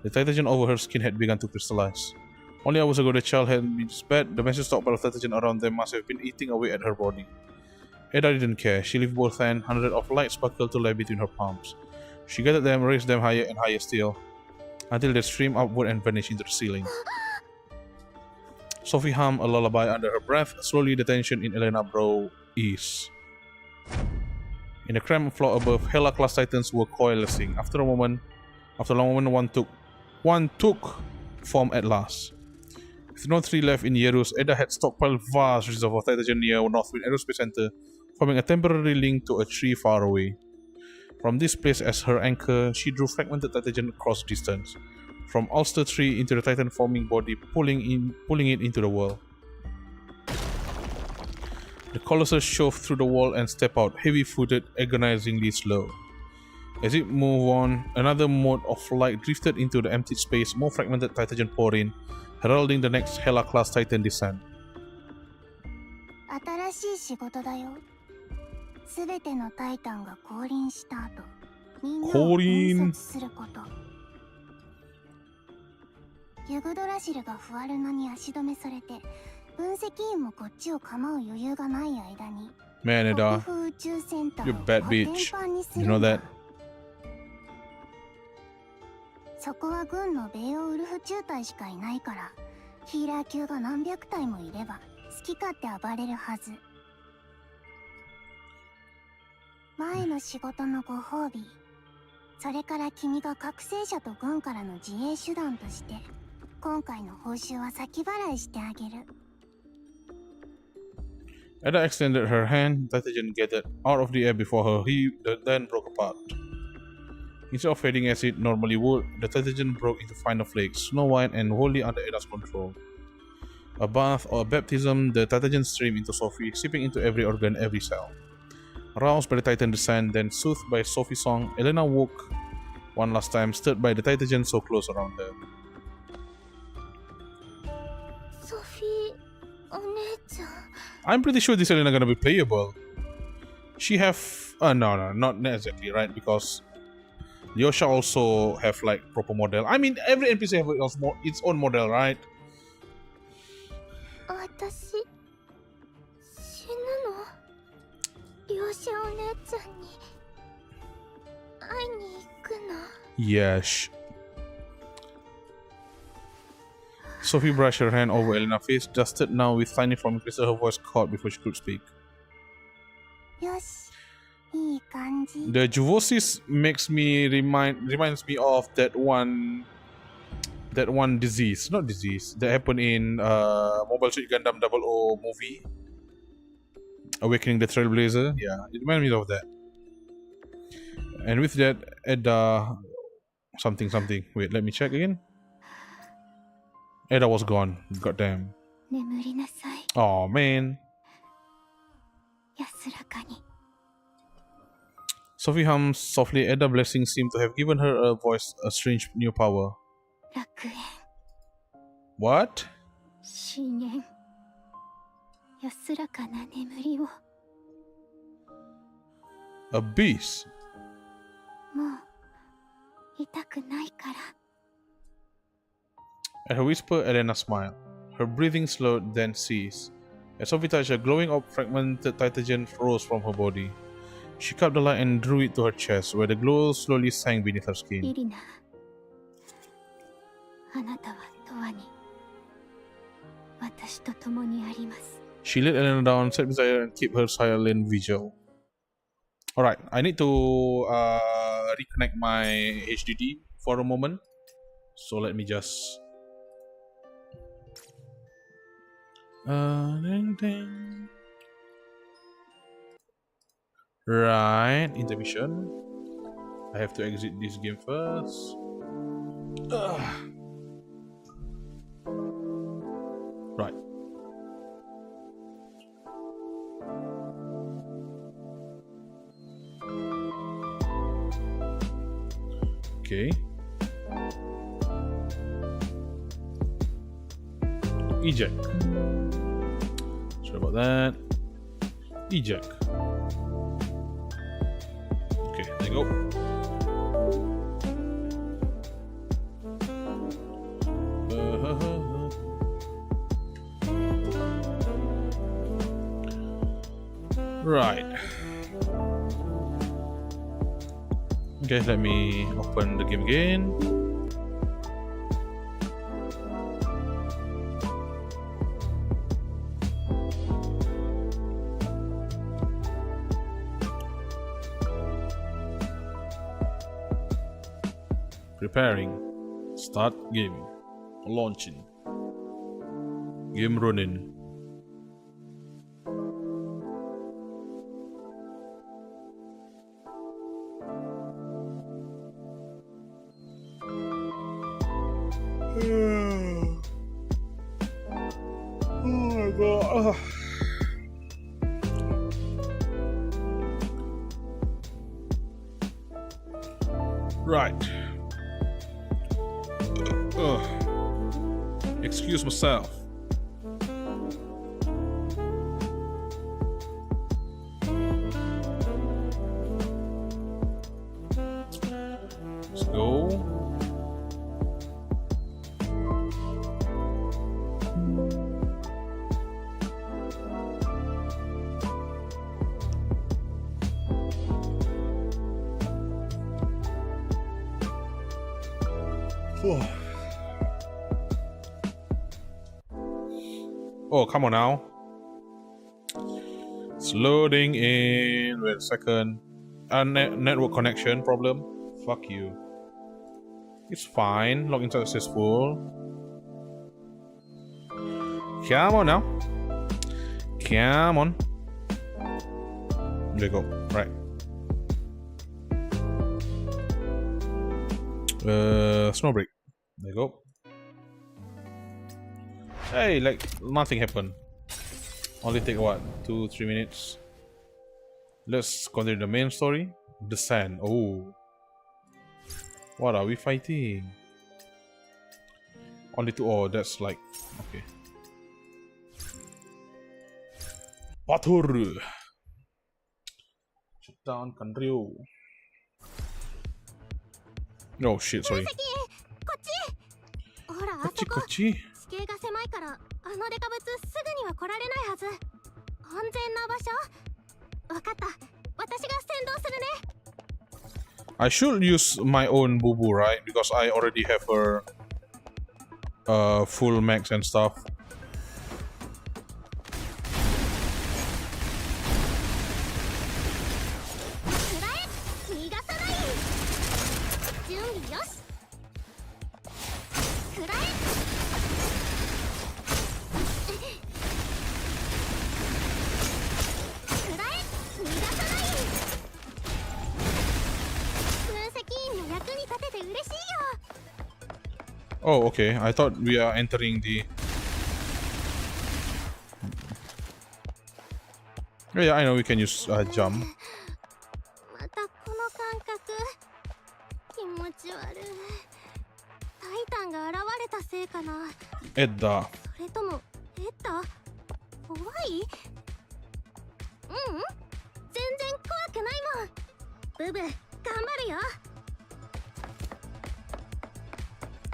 The titagen over her skin had begun to crystallize. Only hours ago, the child had been bed. The massive stockpile of titagen around them must have been eating away at her body. Edda didn't care. She lifted both hands, hundreds of light sparkled to lie between her palms. She gathered them, raised them higher and higher still, until they streamed upward and vanished into the ceiling. Sophie hummed a lullaby under her breath. Slowly, the tension in Elena's brow eased. In the cramped floor above, Hela-class titans were coalescing. After a long moment, one took form at last. With no tree left in Yerus, Edda had stockpiled vast reserves of titagen near Northwind Aerospace Center, forming a temporary link to a tree far away. From this place as her anchor, she drew fragmented titagen across distance, from Ulster tree into the titan-forming body, pulling it into the world. The Colossus shoved through the wall and stepped out, heavy-footed, agonizingly slow. As it moved on, another mode of light drifted into the empty space, more fragmented titagen poured in, heralding the next Hela-class titan descent. 新しい仕事だよすべてのタイタンが降臨した後みんなを引率することユグドラシルがフワルナに足止めされて分析員もこっちを構う余裕がない間に Man, Edda, 国府宇宙センタ you're ー a を bad コテン bitch. パンにす You る know んだ that? そこは軍のベイオウルフ中隊しかいないからヒーラー級が何百体もいれば好き勝手暴れるはず前の仕事のご褒美それから君が覚醒者と軍からの自衛手段として今回の報酬は先払いしてあげる Edda extended her hand. Titagen gathered out of the air before her, then broke apart. Instead of fading as it normally would, the titagen broke into finer flakes, snow white and wholly under Edda's control. A bath or a baptism, the titagen streamed into Sophie, seeping into every organ, every cell. Roused by the titan descent, then soothed by Sophie's song, Elena woke one last time, stirred by the titagen so close around her. ソフィーお姉ちゃん I'm pretty sure this Elena gonna be playable. She have no, not exactly, right? Because Yosha also have like proper model. I mean, every NPC have its own model, right? 私死ぬの両者お姉ちゃんに会いに行くの Yes. Sophie brushed her hand over Elena's face, dusted now with tiny foaming crystal. Her voice caught before she could speak. よしいい感じ The Juvosis reminds me of that one disease, not disease, that happened in Mobile Suit Gundam 00 movie, Awakening the Trailblazer. Yeah, it reminds me of that. And with that, Edda something. Wait, let me check again. Edda was gone. Goddamn. 眠りなさい Oh man. 安らかに Sophie hummed softly. Edda's blessing seemed to have given her a voice, a strange new power. 楽園 What? 深淵安らかな眠りを Abyss. もう痛くないから。 At her whisper, Elena smiled. Her breathing slowed, then ceased. As Sophie touched her, glowing orb fragmented titagen rose from her body. She cupped the light and drew it to her chest, where the glow slowly sank beneath her イ skin. リナ、あなたは永遠に私と共にあります。 She laid Elena down, sat beside her, and kept her silent vigil. Alright, I need to reconnect my HDD for a moment. So let me just... ding, ding. Right, intermission. I have to exit this game first. Right. Okay. Eject. Sorry about that. Eject. Okay, there you go. Right. Okay, let me open the game again. Preparing. Start game. Launching. Game running. Oh my god. Right. Excuse myself. Let's go. Oh, come on now. It's loading in. Wait a second. Network connection problem. Fuck you. It's fine. Login successful. Come on now. Come on. There you go. Right. Snowbreak. There you go. Hey, like nothing happened. Only take what? 2-3 minutes. Let's continue the main story. The sand. Oh. What are we fighting? Only two. Oh, that's like okay. Patur. Shut down Kanryu. Oh shit, sorry. ほら、あそこ。こっち。地形が狭いから、あのデカブツすぐには来られないはず。安全な場所？わかった。私が先導するね。I should use my own Bubu, right? Because I already have her full max and stuff. Oh, okay. I thought we are entering the... Yeah, I know we can use jump. またこの感覚。気持ち悪い。タイタンが現れたせいかな。エッダ。それともエッダ？怖い？うん？全然怖くないもん。ブブ、頑張るよ。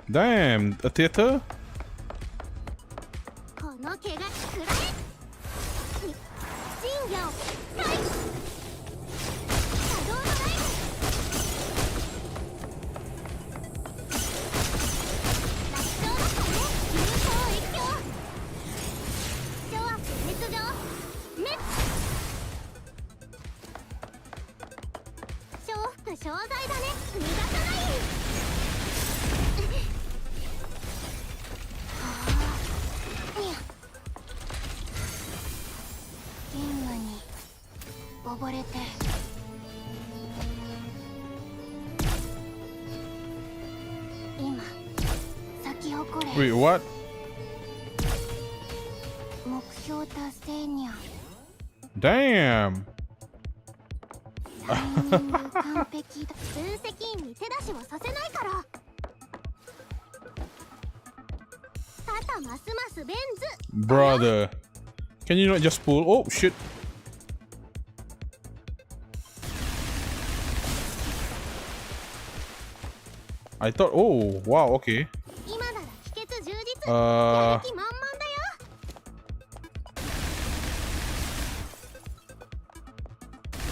Damn, a theater? この毛がくらえ神魚をはい波動のライブ楽勝だったね流行越境諸悪滅上滅承服商材だね逃がさない任務に溺れて今咲き誇れ Wait, what? 目標達成にゃ Damn! タイミング完璧だ分析員に手出しはさせないから肩ますますベンズ Brother. Can you not just pull? Oh, shit. I thought, oh, wow, okay. 今なら帰結充実やる気満々だよ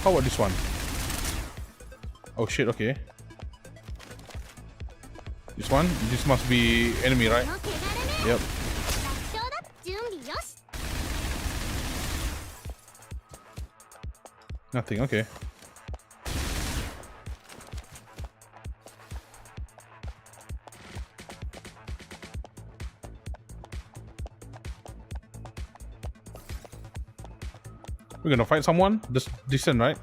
How about this one? Oh shit, okay. This one? This must be enemy, right? この汚れね Yep. 楽勝だ準備よし Nothing, okay. We're gonna fight someone? This decent, right?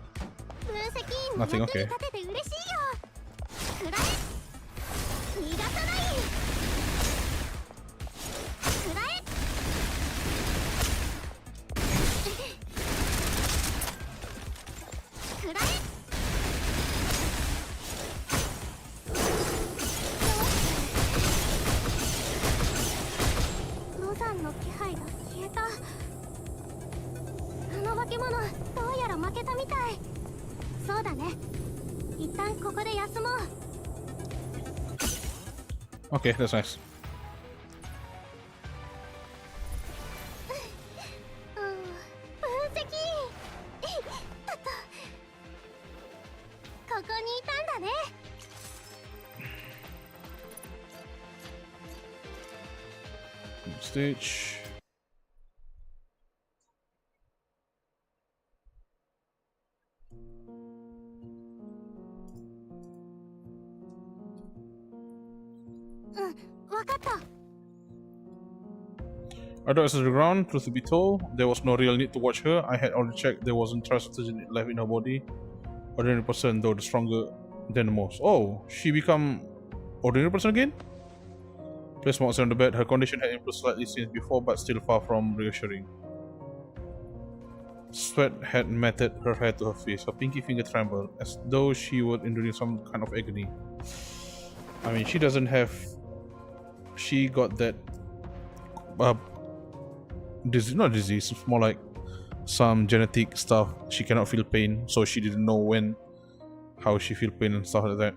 分析員の Nothing, 役に okay. 立てて嬉しいよくらえ逃がさないくらえくらえロザンの気配が消えたあの化け物どうやら負けたみたいそうだね一旦ここで休もう Okay, that's nice. 分析あとここにいたんだね Stage. Mm, わかった I got to the ground. Truth to be told, there was no real need to watch her. I had already checked. There wasn't transfusion left in her body. Ordinary person, though the stronger than the most. Oh, she become ordinary person again? Placed Moxie on the bed. Her condition had improved slightly since before, but still far from reassuring. Sweat had matted her hair to her face. Her pinky finger trembled, as though she were enduring some kind of agony. I mean, she doesn't have... She got that... not disease, it's more like some genetic stuff. She cannot feel pain, so she didn't know when, how she feel pain and stuff like that.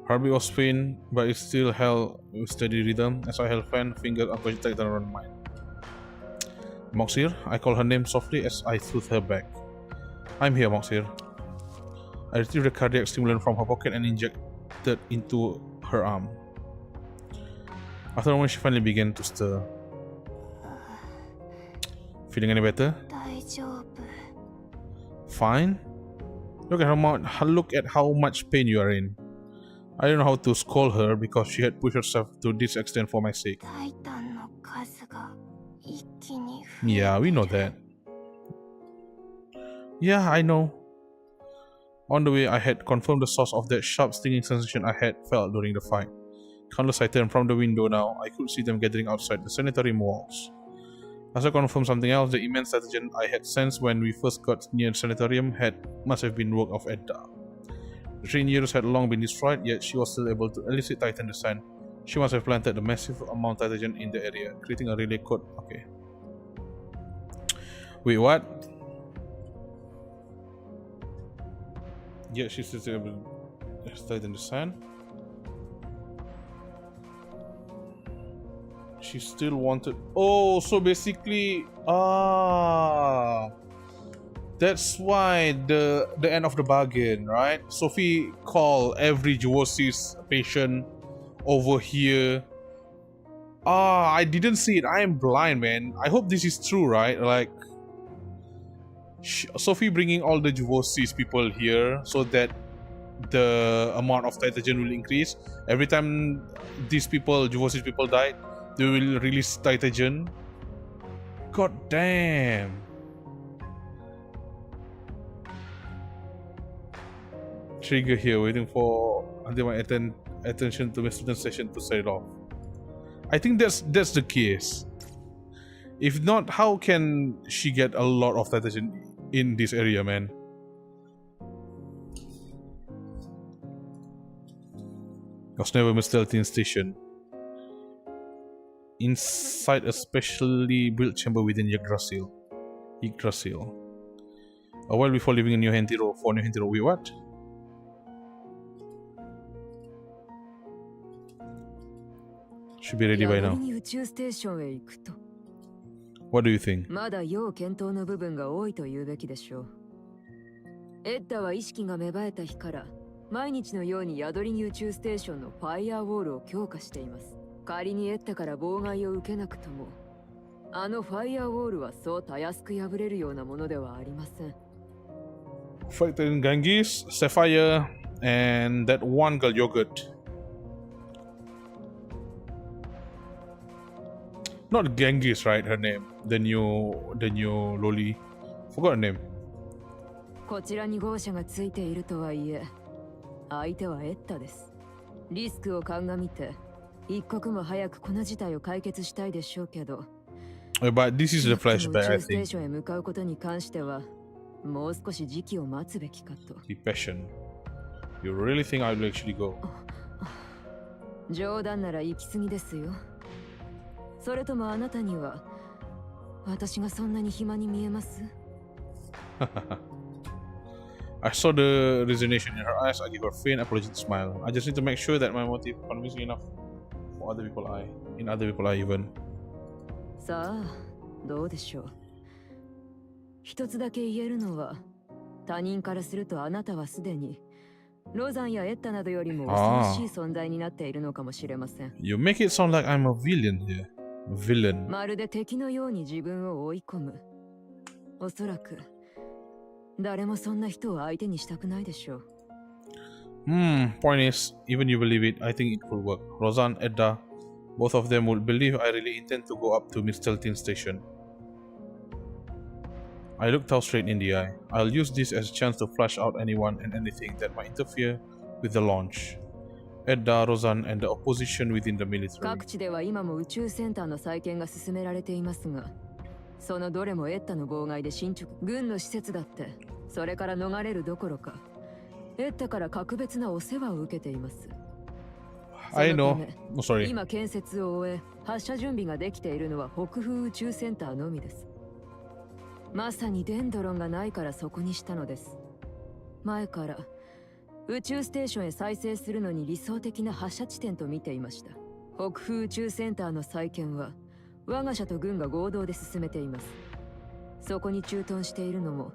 Heartbeat was faint, but it still held with steady rhythm as I held fan, fingers unconsciously tightened around mine. Moxir, I called her name softly as I threw her back. I'm here, Moxir. I retrieved the cardiac stimulant from her pocket and injected into her arm. After a moment, she finally began to stir. Feeling any better? 大丈夫 Fine? Look at her mouth. Look at how much pain you are in. I don't know how to scold her because she had pushed herself to this extent for my sake. タイタンの数が一気に Yeah, we know that. Yeah, I know. On the way, I had confirmed the source of that sharp stinging sensation I had felt during the fight. Countless I turned from the window now, I could see them gathering outside the sanitarium walls. As I confirmed something else, the immense pathogen I had sensed when we first got near the sanitarium must have been work of Edda. The 3 years had long been destroyed, yet she was still able to elicit Titan descent. She must have planted a massive amount of pathogen in the area, creating a relay code. Okay. Wait, what? Yeah, she's still able to Titan descent. She still wanted. Oh, so basically, that's why the end of the bargain, right? Sophie called every Joosis patient over here. I didn't see it. I am blind, man. I hope this is true, right? Like, Sophie bringing all the Joosis people here so that the amount of Titagen will increase. Every time these people, Joosis people died, they will release Titagen. God damn. Trigger here, waiting for until my attention to Mr. Session to set it off. I think that's the case. If not, how can she get a lot of Titagen in this area, man? Was never Mr. 13 station. Inside a specially built chamber within Yggdrasil. A while before leaving a New Hentiro for New Hentiro. Wait, what? Should be ready by now. What do you think? まだ要検討の部分が多いと言うべきでしょう。エッダは意識が芽生えた日から毎日のように宿りに宇宙ステーションのファイアウォールを強化しています。仮にエッダから妨害を受けなくとも、あのファイアウォールはそうたやすく破れるようなものではありません。Fighter in Genghis, Sapphire, and that one girl yogurt. Not Genghis, right? Her name. The new loli. Forgot her name. こちらに豪奢がついているとはいえ、相手はエッダです。リスクを鑑みて、一刻も早くこの事態を解決したいでしょうけど。But this is the flashback, I 宇宙ステー think. ションへ向かうことに関しては、もう少し時期を待つべきかと。Be patient. You really think I will actually go? 冗談なら行き過ぎですよ。それともあなたには私がそんなに暇に見えます？ I saw the resignation in her eyes. I give her a faint apologetic smile. I just need to make sure that my motive convincing enough for other people in other people even. さあ、どうでしょう。一つだけ言えるのは、他人からするとあなたはすでにロザンやエッタなどよりも恐ろしい存在になっているのかもしれません。You make it sound like I'm a villain here. Villain. まるで敵のように自分を追い込む。おそらく誰もそんな人を相手にしたくないでしょう。Point is, even you believe it, I think it could work. Rozan, Edda, both of them would believe I really intend to go up to Miss Teltin station. I looked her straight in the eye. I'll use this as a chance to flush out anyone and anything that might interfere with the launch. Edda, Rozan, and the opposition within the military. 各地では今も宇宙センターの再建が進められていますが、そのどれもエッタの妨害で進捗。軍の施設だってそれから逃れるどころか、エッタから格別なお世話を受けています。I know. Oh, sorry. 今建設を終え、発射準備ができているのは北風宇宙センターのみです。まさにデンドロンがないからそこにしたのです。前から宇宙ステーションへ再生するのに理想的な発射地点と見ていました。北風宇宙センターの再建は我が社と軍が合同で進めています。そこに駐屯しているのも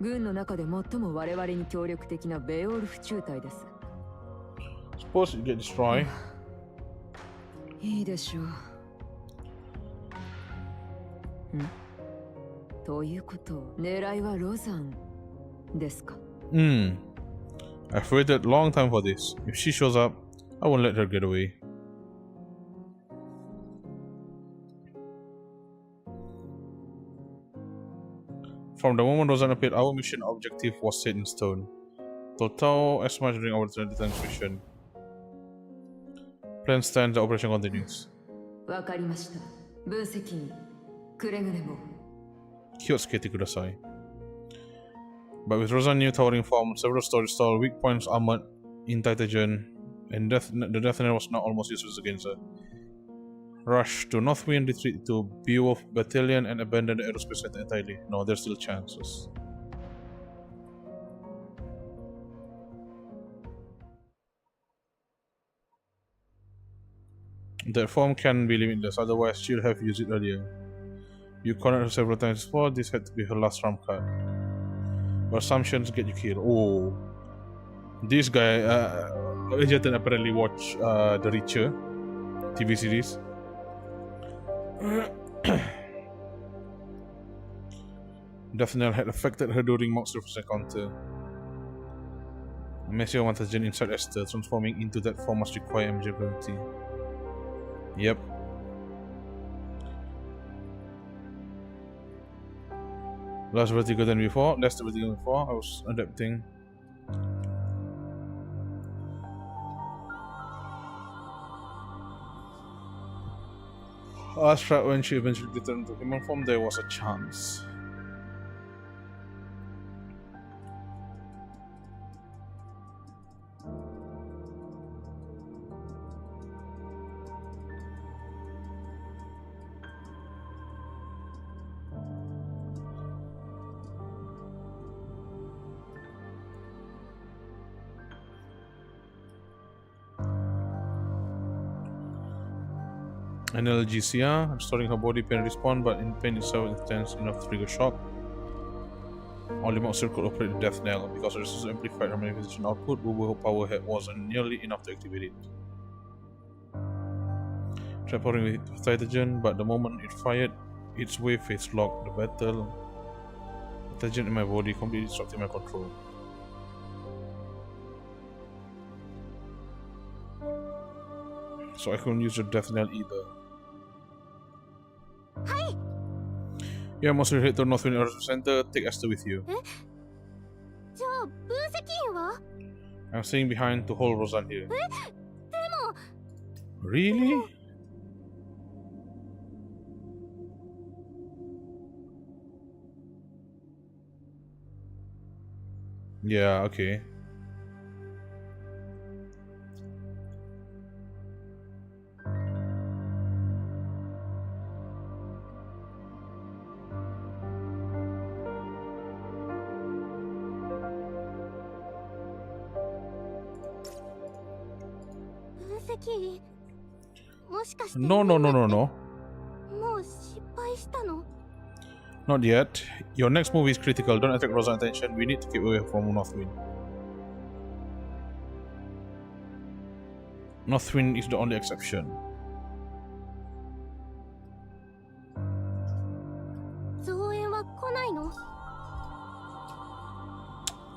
軍の中で最も我々に協力的なベオルフ中隊です。Suppose you get destroyed. いいでしょう。ということ、狙いはロザンですか？ I've waited a long time for this. If she shows up, I won't let her get away. From the moment Rozan appeared, our mission objective was set in stone. Total as much during our transmission. Plan stands, the operation continues. わかりました。分析員、くれぐれも。気をつけてください. But with Rozan's new towering form, several storage stalls, weak points armored in Titagen, and the Death Net was now almost useless against her. Rush to Northwind, retreat to Beowulf Battalion, and abandon the aerospace center entirely. No, there's still chances. That form can be limitless, otherwise she'll have used it earlier. You cornered her several times before, this had to be her last trump card. But assumptions get you killed. Oh. This guy, Ejatan apparently watched The Reacher TV series. Death Knell had affected her during Mock's first encounter. A Messiah Wantagen inside Esther, transforming into that form must require ability. Yep. Less vertigo than before, less vertigo than before. I was adapting. I was trapped when she eventually returned to human form, there was a chance. Analgesia, restoring her body pain respawn, but in pain itself intense enough to trigger shock. Only Monster could operate the Death Knell. Because the resource amplified her manifestation output, Bubus power wasn't nearly enough to activate it. Tried powering with Titagen, but the moment it fired, its wave phase locked the battle. Titagen in my body completely disrupting my control. So I couldn't use the Death Knell either. Hi. Yeah, Monster head to Northwind Earth Center. Take Esther with you. じゃあ分析員は I'm staying behind to hold Roseanne here. でも Really? Yeah, okay. No. もう失敗したの Not yet. Your next move is critical. Don't attack Roseanne's attention. We need to keep away from Northwind. Northwind is the only exception. 増援は来ないの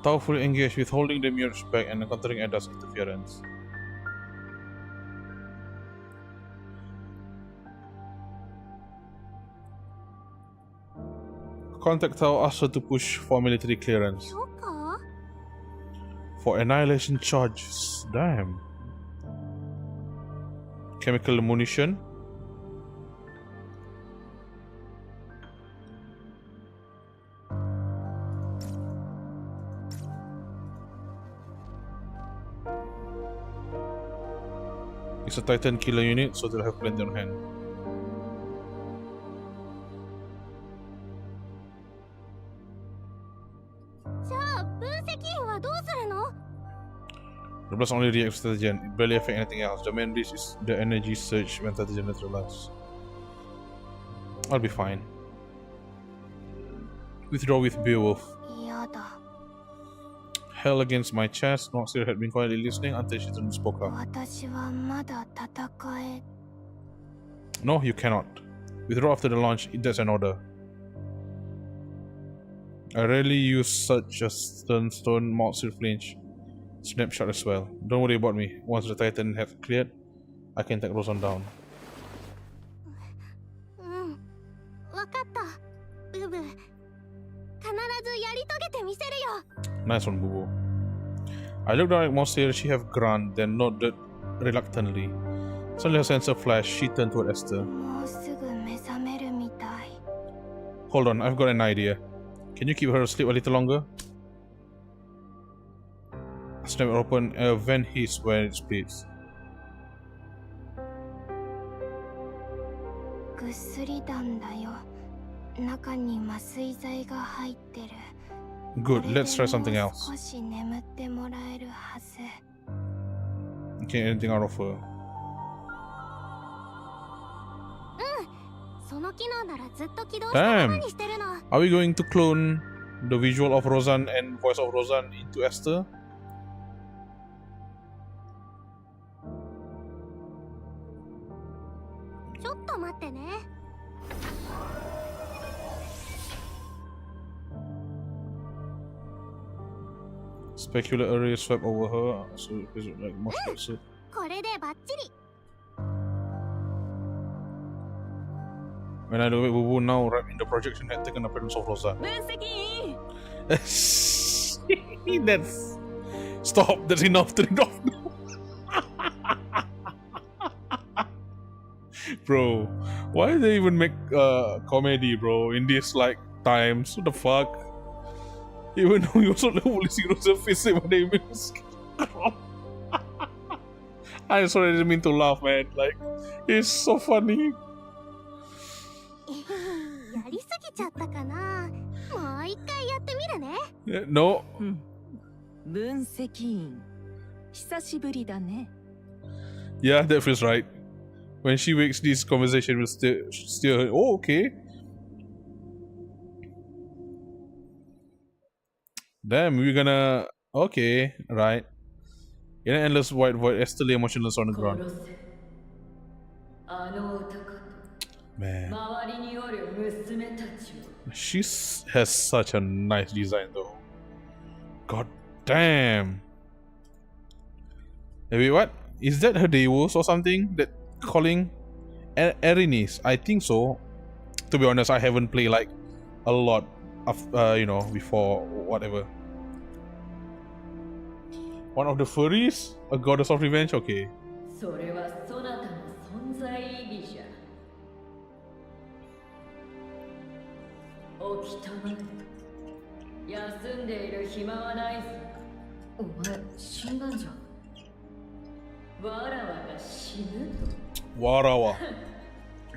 Tao fully engaged with holding the mirrors back and countering Eda's interference. Contact Tao asked her to push for military clearance. 許可 For annihilation charges. Damn. Chemical munition. It's a Titan killer unit, so they'll have plenty on hand. The blast only reacts to Titagen, it barely affects anything else. The main risk is the energy surge when Titagen neutralizes. I'll be fine. Withdraw with Beowulf. 嫌だ Held against my chest, Noxir had been quietly listening until she suddenly spoke up. 私はまだ戦え No, you cannot. Withdraw after the launch, that's an order. I rarely use such a stone Noxir flinch. Snapshot as well. Don't worry about me. Once the Titan has cleared, I can take Roseanne down. うんわかったブブ必ずやり遂げてみせるよ Nice one, Bubu. I looked down at Monsieur. She have grunt, then nodded reluctantly. Suddenly her sensor flashed. She turned toward Esther. もうすぐ目覚めるみたい Hold on, I've got an idea. Can you keep her asleep a little longer? Snap open, a vent hiss when it splits. ぐっすり弾だよ中に麻酔剤が入ってる Good, let's try something もう else. 少し眠ってもらえるはず Okay, anything out of her. その機能ならずっと起動したままにしてるの。 Are we going to clone the visual of Roseanne and voice of Roseanne into Esther? ちょっと待ってね。Specular array swept over her, so is it like much closer? これでバッチリ。 When I do it, Bubu now wrapped in the projection had taken appearance of Roseanne. 分析員 That's stop. That's enough. Turn it off now. Bro, why do they even make comedy, bro, in this like times? What the fuck? Even though you also only see Roseanne face it when they even I'm sorry, I didn't mean to laugh, man. Like, it's so funny. やりすぎちゃったかな。もう一回やってみるね。No. 分析員久しぶりだね。 Yeah, that feels right. When she wakes, this conversation will still. Oh, okay. Damn, we're gonna. Okay, right. In an endless white void, Esther lay emotionless on the ground. 殺せあの男と Man, 周りにおる娘たちを she has such a nice design, though. God damn. Hey, wait, what? Is that her Deus or something? That calling Erinis? I think so. To be honest, I haven't played like a lot of you know, before whatever. One of the furries? A goddess of revenge? Okay. それはそなたの存在意義じゃ。起きたまえ。休んでいる暇はないぞ。お前死んだんじゃ。わらわが死ぬと。わらわ。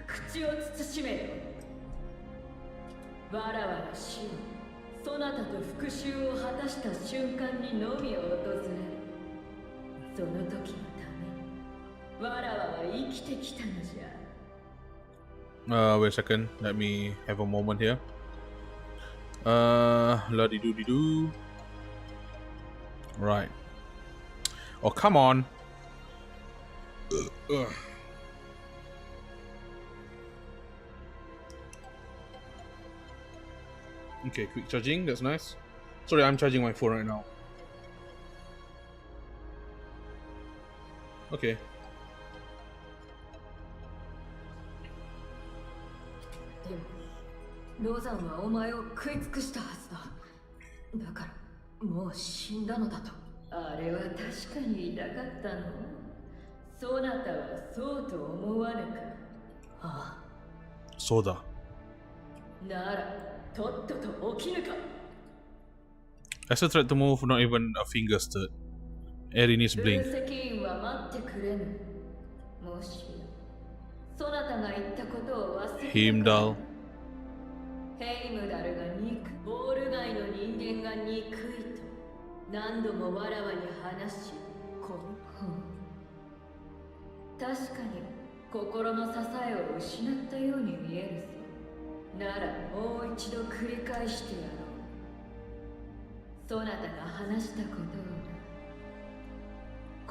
口を慎めよ。わらわが死をそなたと復讐を果たした瞬間にのみ訪れる。その時のためにわらわは生きてきたのじゃ。Wait a second. Let me have a moment here. La di doo di doo. Right. Oh, come on. Okay, quick charging. That's nice. Sorry, I'm charging my phone right now. Okay. でもロザンはお前を食い尽くしたはずだ。だからもう死んだのだと。あれは確かに痛かったの。そなたはそうと思わぬか。ああ。そうだ。ならとっとと起きぬか。Esther tried to move, not even a finger stirred. Erinis 分 blinked. 析員は待ってくれぬ。もしそなたが言ったことを忘れて。ヒムダル。ヘイムダルが憎い。ボール街の人間が憎いと何度もわらわに話し、確かに心の支えを失ったように見えるぞ。ならもう一度繰り返してやろう。そなたが話したこと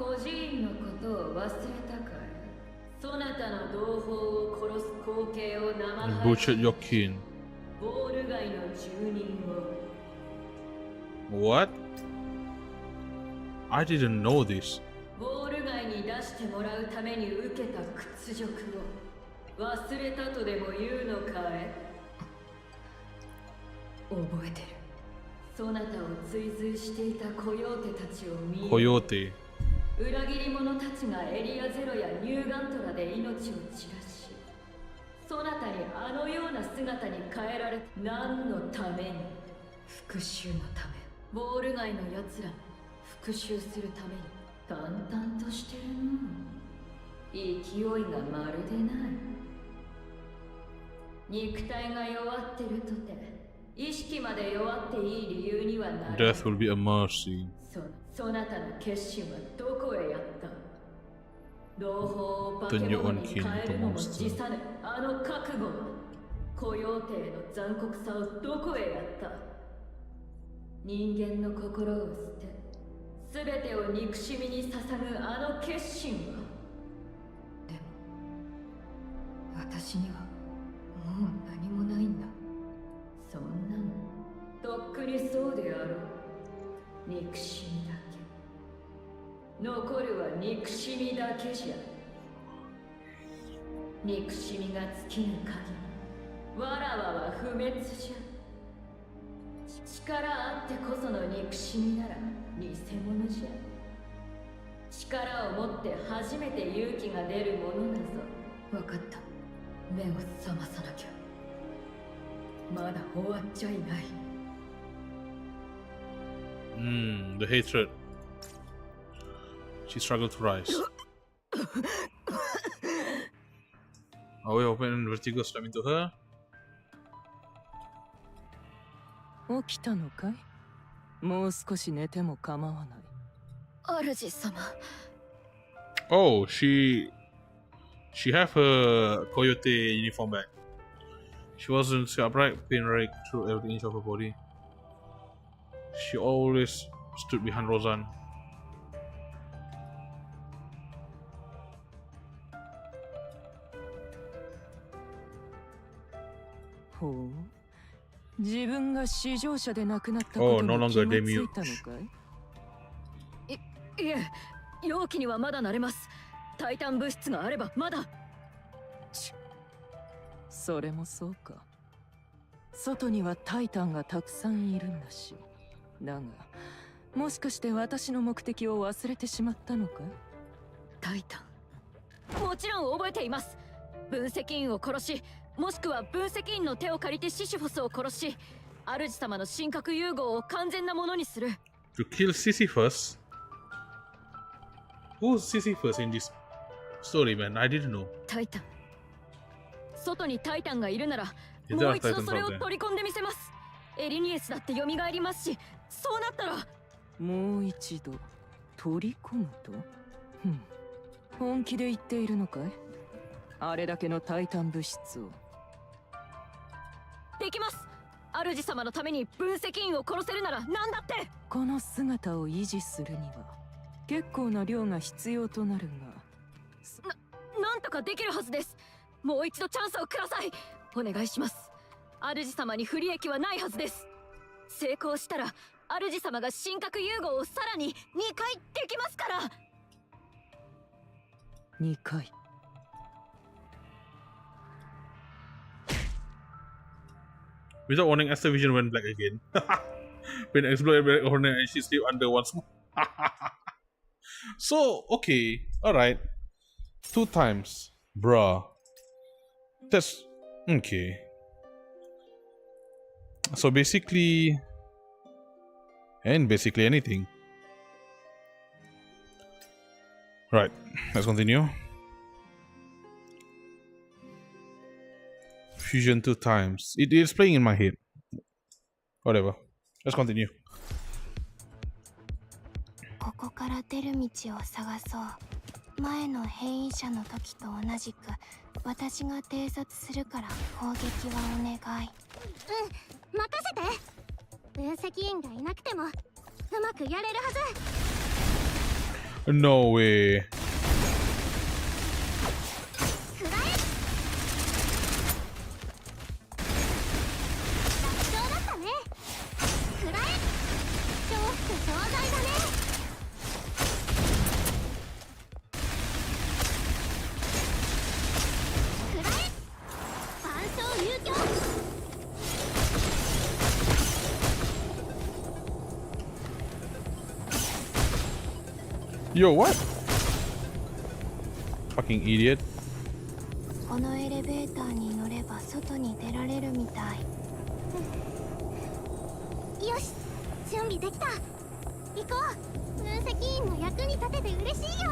をな。孤児院のことを忘れたかい。そなたの同胞を殺す光景を生配 Butchered your kin. ボール街の住人を。 What? I didn't know this. ボール街に出してもらうために受けた屈辱を忘れたとでも言うのかい。覚えてる。そなたを追随していたコヨーテたちを見。コヨーテ。裏切り者たちがエリアゼロやニューガントラで命を散らし、そなたにあのような姿に変えられ、何のために。復讐のため。ボール街の奴ら復讐するために。淡々としてるの。勢いがまるでない。肉体が弱ってるとて意識まで弱っていい理由にはなる。 Death will be a mercy. そなたの決心はどこへやった。同胞を化 Turn け your 物 own に kin 変え into るのも monster. 辞さぬあの覚悟はコヨーテへの残酷さをどこへやった。人間の心を捨て全てを憎しみに捧ぐあの決心は。でも私にはもう何もないんだ。そんなのとっくにそうであろう。憎しみだけ残るは憎しみだけじゃ。憎しみが尽きぬ限りわらわは不滅じゃ。力あってこその憎しみなら偽物じゃ。力を持って初めて勇気が出るものだぞ。分かった。目を覚まさなきゃ。まだ終わっちゃいない。The hatred. She struggled to rise. Away open and vertigo slam into her. 起きたのかい？もう少し寝ても構わない。主様。Oh, she have her coyote uniform back. She wasn't upright, pain raked through every inch of her body. She always stood behind Roseanne. ほう。自分が死傷者で亡くなったことに気がついたのかい？いえ、容器にはまだなれます。タイタン物質があればまだ。それもそうか。外にはタイタンがたくさんいるんだし。だが、もしかして私の目的を忘れてしまったのか？タイタン。もちろん覚えています。分析員を殺し、もしくは分析員の手を借りてシシフォスを殺し、主様の神格融合を完全なものにする。To kill Sisyphus? Who's Sisyphus in this story, man? I didn't know. タイタン。外にタイタンがいるなら、もう一度それを取り込んでみせます。エリニエスだって蘇りますし、そうなったらもう一度取り込むと？本気で言っているのかい？あれだけのタイタン物質を。できます。主様のために分析員を殺せるなら何だって。この姿を維持するには結構な量が必要となるが、なんとかできるはずです。もう一度チャンスをください。お願いします。主様に不利益はないはずです。成功したら主様が神格融合をさらに2回できますから。2回。Without warning, Aether vision went black again. When exploded black hornet and she slipped under once more. So, okay, alright. 2 times. Bruh. That's okay. So basically anything. Right, let's continue. Fusion 2 times. It is playing in my head. Whatever. Let's continue. ここから出る道を探そう。前の変異者の時と同じく私が偵察するから攻撃はお願い。任せて。分析員がいなくてもうまくやれるはず。 No way. よ what? Fucking idiot. このエレベーターに乗れば外に出られるみたい。よし、準備できた。行こう。分析員の役に立てて嬉しいよ。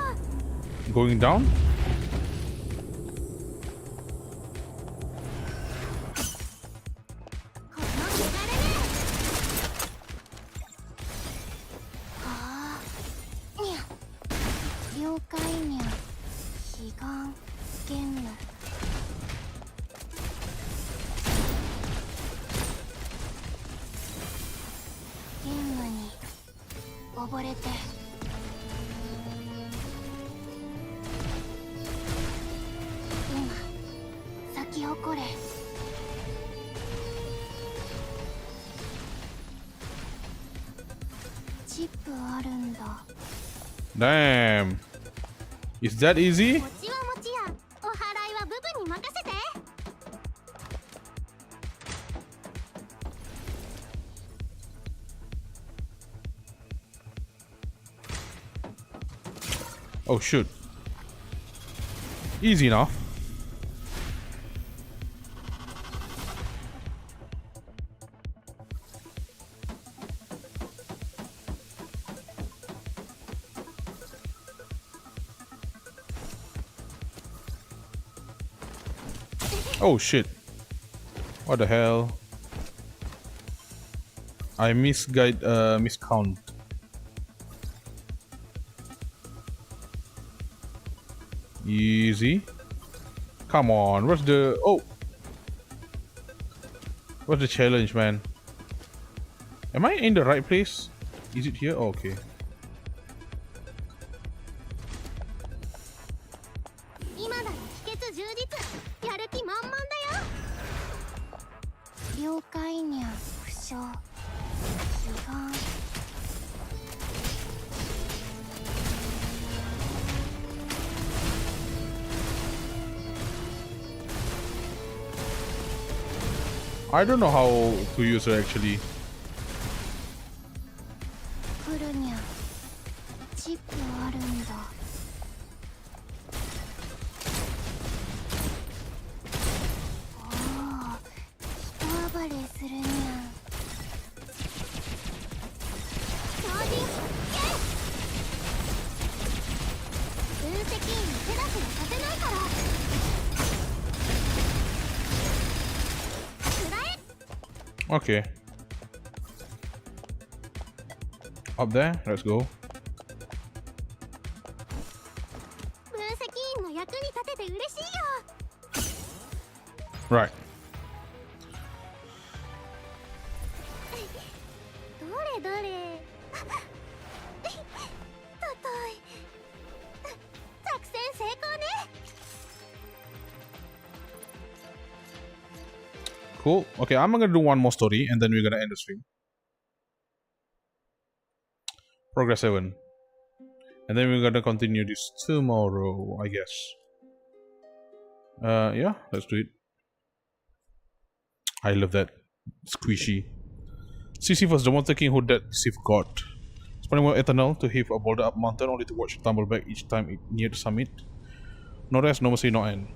Going down? 了解にゃ。ゲームに溺れて今咲き誇れ。チップあるんだ。 Damn. Is that easy? 餅は餅や。お払いはブブに任せて。Oh shoot. Easy enough. Oh shit. What the hell? I miscount. Easy. Come on, where's the... Oh! What's the challenge, man? Am I in the right place? Is it here? Oh, okay. 今なら秘訣充実。やる気満々だよ。了解にゃ不詳。主眼。I don't know how to use it actually. 来るにゃ。チップあるんだ。おお、人暴れするにゃ。超人発見。分析員に手出しはさせないから。 Okay. Up there, let's go. 分析員の役に立てて嬉しいよ。 Right. どれどれ。たとい。作戦成功ね。 Cool. Okay, I'm gonna do one more story and then we're gonna end the stream. Progress 7. And then we're gonna continue this tomorrow, I guess. Yeah, let's do it. I love that. Squishy. Sisyphus, the monster king who dead deceived God. Spending more eternal to heave a boulder up mountain only to watch it tumble back each time it neared the summit. No rest, no mercy, no end.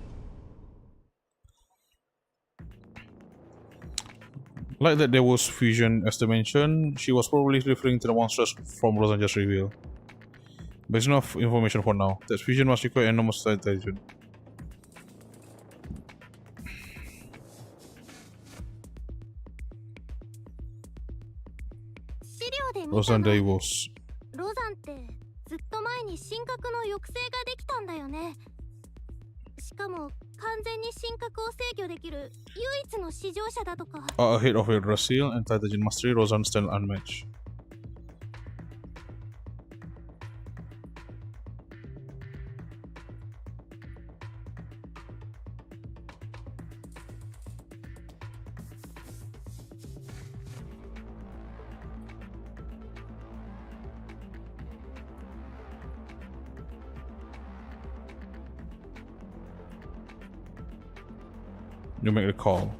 Like that there was fusion as they mentioned, she was probably referring to the monsters from Rosan just revealed. But it's enough information for now. That fusion must require enormous intelligence. Rosan Davos. ロザンってずっと前に神格の抑制ができたんだよね。しかも完全に神格を制御できる唯一の試乗者だとか。Ahead of Yggdrasil and Titagen Mastery, Rosan stand unmatched. You make the call.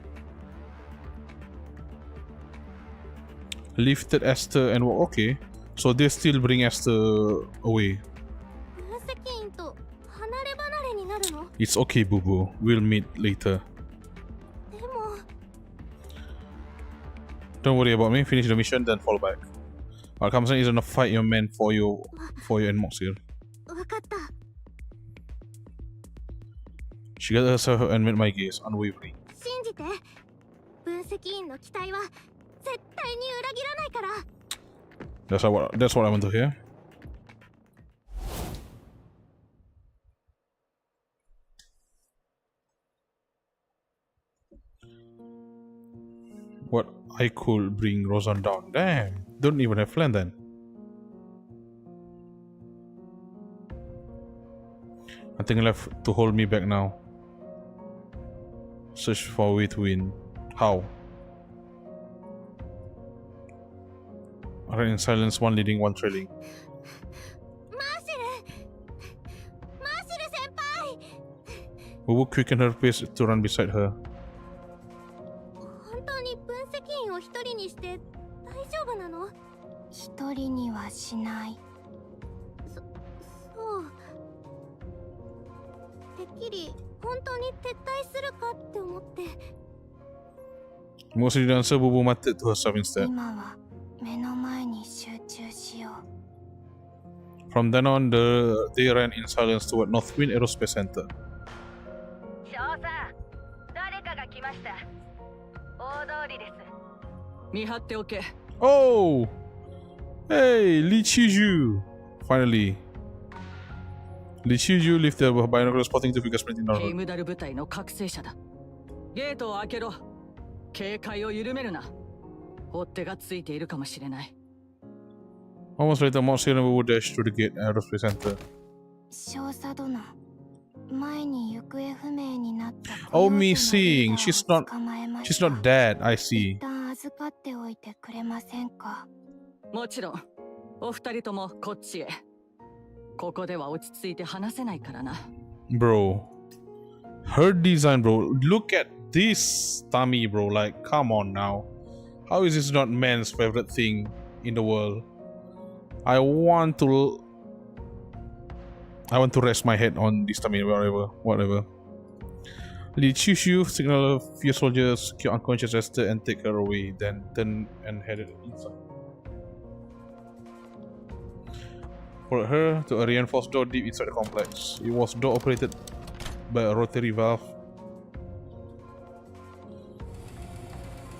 Lifted Esther and okay. So they still bring Esther away. 分析員と離れ離れになるの？ It's okay, Boo Boo. We'll meet later. でも Don't worry about me. Finish the mission, then fall back. Our Kamsan isn't a fight your men for you and Moxir. 分かった。 She gathered herself and met my gaze, unwavering. 信じて。分析員の期待は絶対に裏切らないから。 That's what I want to hear. what I could bring Rosan down. Damn, don't even have plan then. Nothing left to hold me back now. Search for a way to win. How? I ran in silence, one leading, one trailing. マーシル先輩 Bubu quickened her pace to run beside her. 本当に分析員を一人にして大丈夫なの？一人にはしない。そう。てっきり本当に撤退するかって思って。Mostly the answer, Bubu muttered to herself instead. 今は目の前に集中しよう。 From then on, they ran in silence toward North Wind Aerospace Center. 少佐、誰かが来ました。大通りです。見張っておけ。Oh! Hey, Li Chiju! Finally. Li Chiju lifted her binoculars, spotting the figure sprinting ケイ downward. ムダル部隊の覚醒者だ。ゲートを開けろ。警戒を緩めるな。追っ手がついているかもしれない。Moments later, Monsieur and Bubu dashed through the gate aerospace center. 少佐殿、前に行方不明になった Oh, me seeing. She's not dead, I see. 一旦預かっておいてくれませんか？もちろん。お二人ともこっちへ。ここでは落ち着いて話せないからな。Bro. Her design, bro. Look at this tummy, bro. Like, come on now. How is this not man's favorite thing in the world? I want to rest my head on this tummy, whatever. Li Chushu signal a few soldiers, secure unconscious Esther and take her away, then turn and headed inside. Followed her to a reinforced door deep inside the complex. It was door operated by a rotary valve.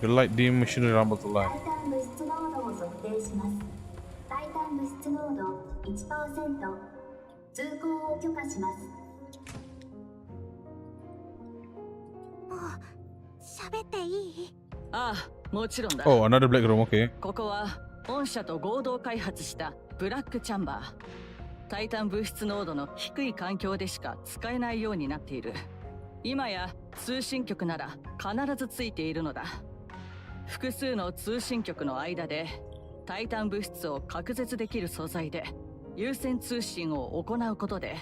The light dim, machinery rumbled to life. タイタン物質濃度 1%。 通行を許可します。もう喋っていい？ああ、もちろんだ。 Oh, another black room, okay. ここは御社と合同開発したブラックチャンバー。タイタン物質濃度の低い環境でしか使えないようになっている。今や通信局なら必ずついているのだ。複数の通信局の間でタイタン物質を隔絶できる素材で優先通信を行うことで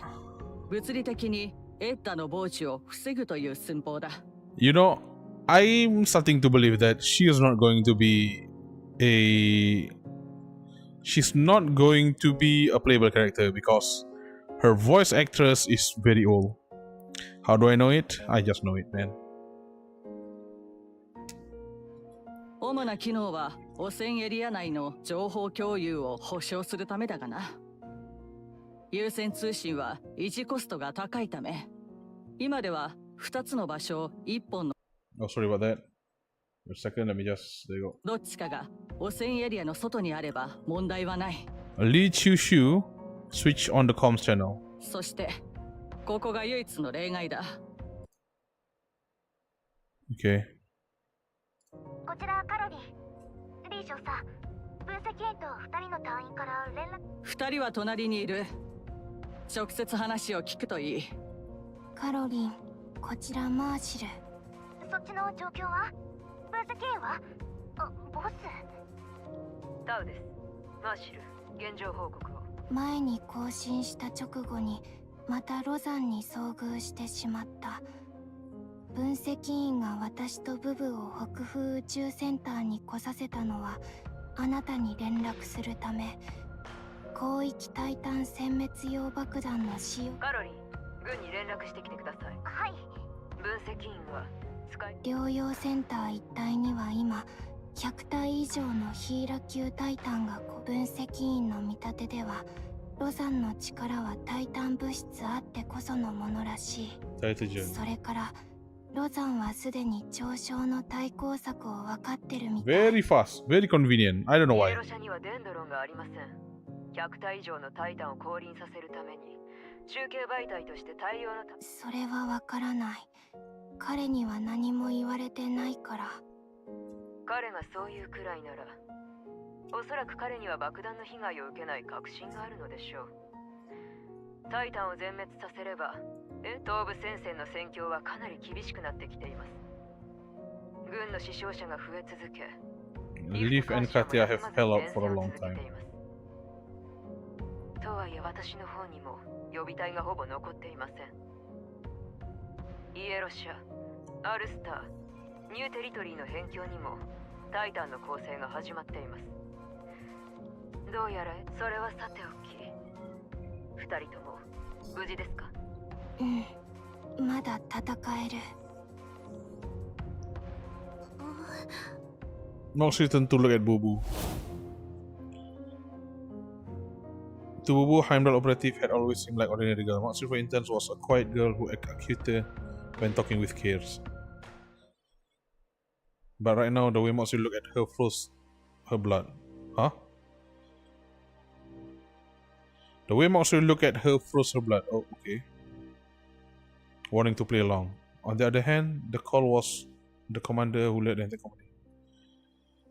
物理的にエッダの傍受を防ぐという寸法だ。You know, I'm starting to believe that she's not going to be a playable character because her voice actress is very old. How do I know it? I just know it, man. 主な機能は汚染エリア内の情報共有を保証するためだがな。優先通信は維持コストが高いため、今では2つの場所を1本の Oh, sorry about that. A second, let me just... There you go. どっちかが汚染エリアの外にあれば問題はない。Li Chushu, switch on the comms channel. そして、ここが唯一の例外だ。Okay. こちらカロリー。リー少佐、分析員と2人の隊員から連絡。2人は隣にいる。直接話を聞くといい。カロリン、こちらマーシル。そっちの状況は？分析員は？ボス？タウです。マーシル、現状報告を。前に更新した直後にまたロザンに遭遇してしまった。分析員が私とブブを北風宇宙センターに来させたのはあなたに連絡するため、広域タイタン殲滅用爆弾の使用。カロリー、軍に連絡してきてください。はい。分析員は使い療養センター一帯には今100体以上のヒーラ級タイタンが分析員の見立てではロザンの力はタイタン物質あってこそのものらしい。それからロザンはすでに上昇の対抗策を分かってるみたい。 Very fast, very convenient. I don't know why. ロ社にはデンドロンがありません。100体以上のタイタンを降臨させるために中継媒体として対応のそれは分からない。彼には何も言われてないから。彼がそういうくらいなら、おそらく彼には爆弾の被害を受けない確信があるのでしょう。タイタンを全滅させれば、東部戦線の戦況はかなり厳しくなってきています。軍の死傷者が増え続け、Leaf and Katia have held out for a long time. とはいえ私の方にも予備隊がほぼ残っていません。イエロ社、アルスター、ニューテリトリーの辺境にもタイタンの攻勢が始まっています。どうやらそれはさておき、二人とも無事ですか？うん、まだ戦える。Mox returned to look at Bubu. To Bubu, Heimdall operative had always seemed like ordinary girl. Mox, for instance, was a quiet girl who acted cuter when talking with Kears. But right now, the way Mox look at her froze her blood. Huh? The way Mox look at her froze her blood. Oh, okay. Warning to play along. On the other hand, the call was the commander who led the entire company.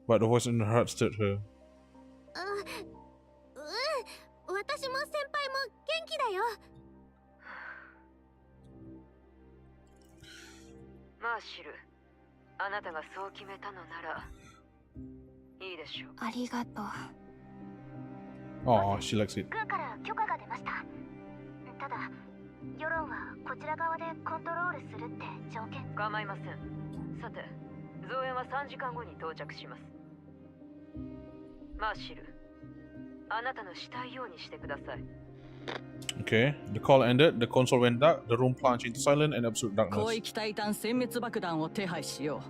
But the voice in her heart stirred her. 私も先輩も元気だよ。マーシル、あなたがそう決めたのならいいでしょう。ありがとう。Oh, she likes it. 軍から許可が出ました。ただ、世論はこちら側でコントロールするって条件。構いません。さて、増援は3時間後に到着します。マーシル、あなたのしたいようにしてください。Okay, the call ended, the console went dark, the room plunged into silence and absolute darkness. 広域タイタン殲滅爆弾を手配しよ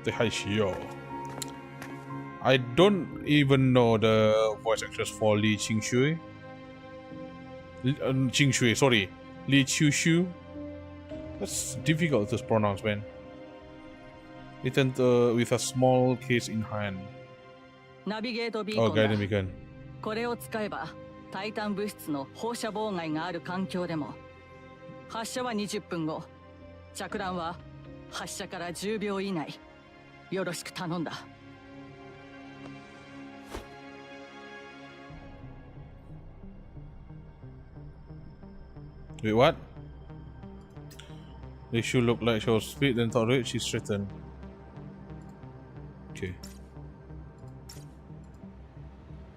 う。手配しよう。I don't even know the voice actress for Li Qingshui. Qingshui, sorry. Li Qiushu. That's difficult to pronounce, man. Returned with a small case in hand. ナビゲートビー Oh, コンだ。 guided beacon. これを使えば、タイタン物質の放射妨害がある環境でも、発射は20分後、着弾は発射から10秒以内。よろしく頼んだ。Wait, what? They should look like she was speed, then thought it, she's straightened. Okay.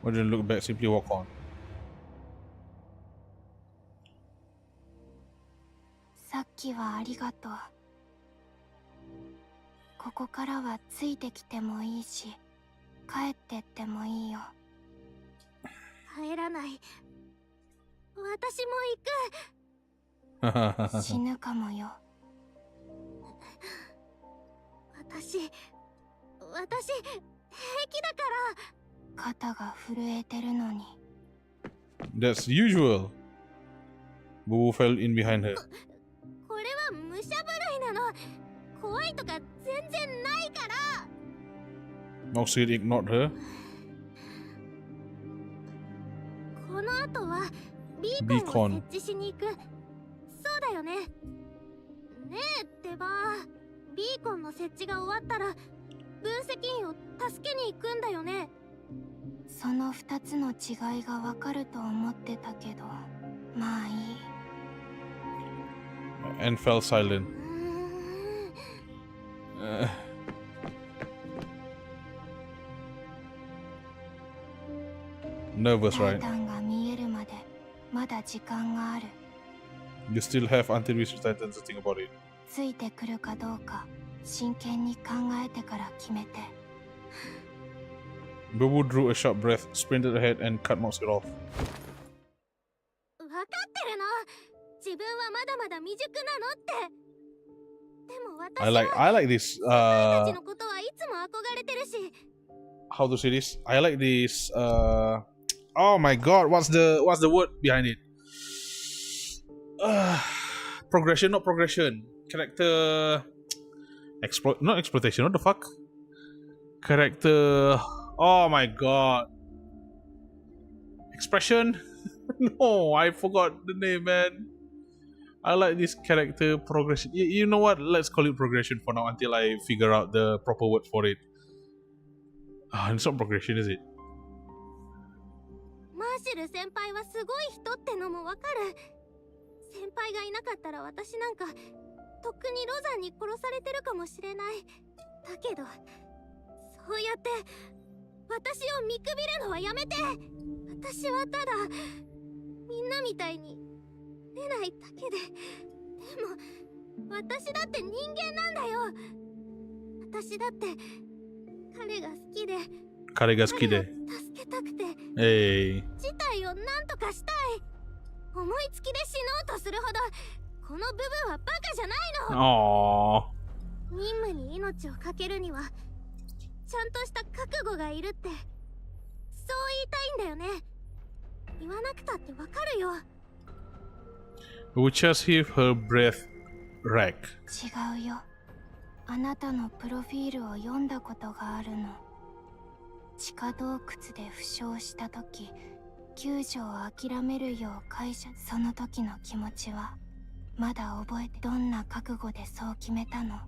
Or didn't look back, simply walk on. さっきはありがとう。ここからはついてきてもいいし、帰ってってもいいよ。帰らない。私も行く。死ぬかもよ。私平気だから。肩が震えてるのに。That's usual. Boo fell in behind her. これは武者震いなの。怖いとか全然ないから。Moxie ignored her. この後はビーコンを設置しに行く。そうだよね。ねえってば、ビーコンの設置が終わったら分析員を助けに行くんだよね。その2つの違いがわかると思ってたけど、まあいい。And fell silent. Nervous, タイ right? タンが見えるまでまだ時間がある。You still have until we reach Titan to think about it. ついてくるかどうか真剣に考えてから決めて。Bubu drew a sharp breath, sprinted ahead, and cut Moxie off. 分かってるの。自分はまだまだ未熟なのって。でも私は I like this. たちのことはいつも憧れてるし。How to say this? I like this. Oh my God! What's the word behind it? Progression, not progression. Character not exploitation. What the fuck? Character. Oh my God. Expression. No, I forgot the name, man. I like this character progression. You know what? Let's call it progression for now until I figure out the proper word for it. It's not progression, is it? マーシュル先輩はすごい人ってのもわかる。先輩がいなかったら私なんかとっくにロザンに殺されてるかもしれない。だけどそうやって私を見くびるのはやめて。私はただみんなみたいに出ないだけで。でも私だって人間なんだよ。私だって彼が好きで、彼が好きで助けたくて、事態を何とかしたい。思いつきで死のうとするほどこの部分はバカじゃないの。任務に命を懸けるにはちゃんとした覚悟がいるって、そう言いたいんだよね。言わなくたってわかるよ。 We just hear her breath wreck. 違うよ。あなたのプロフィールを読んだことがあるの。地下洞窟で負傷した時、救助を諦めるよう会社、その時の気持ちはまだ覚えて、どんな覚悟でそう決めたの？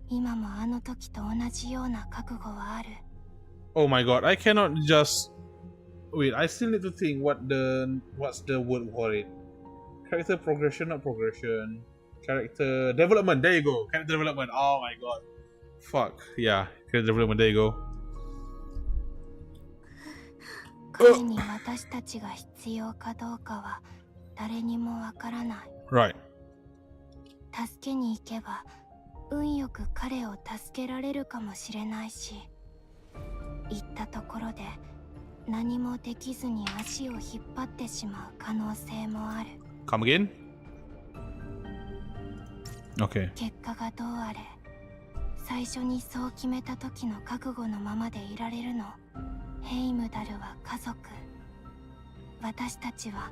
今もあの時と同じような覚悟はある？ Oh my god, I cannot just wait. I still need to think what's the word for it. Character progression, not progression. Character development. There you go. Character development. Oh my god. Fuck. Yeah. Character development. There you go. 彼に私たちが必要かどうかは誰にもわからない。Right. 助けに行けば運よく彼を助けられるかもしれないし、行ったところで何もできずに足を引っ張ってしまう可能性もある。Come again? Okay. 結果がどうあれ、最初にそう決めた時の覚悟のままでいられるの。ヘイムダルは家族。私たちは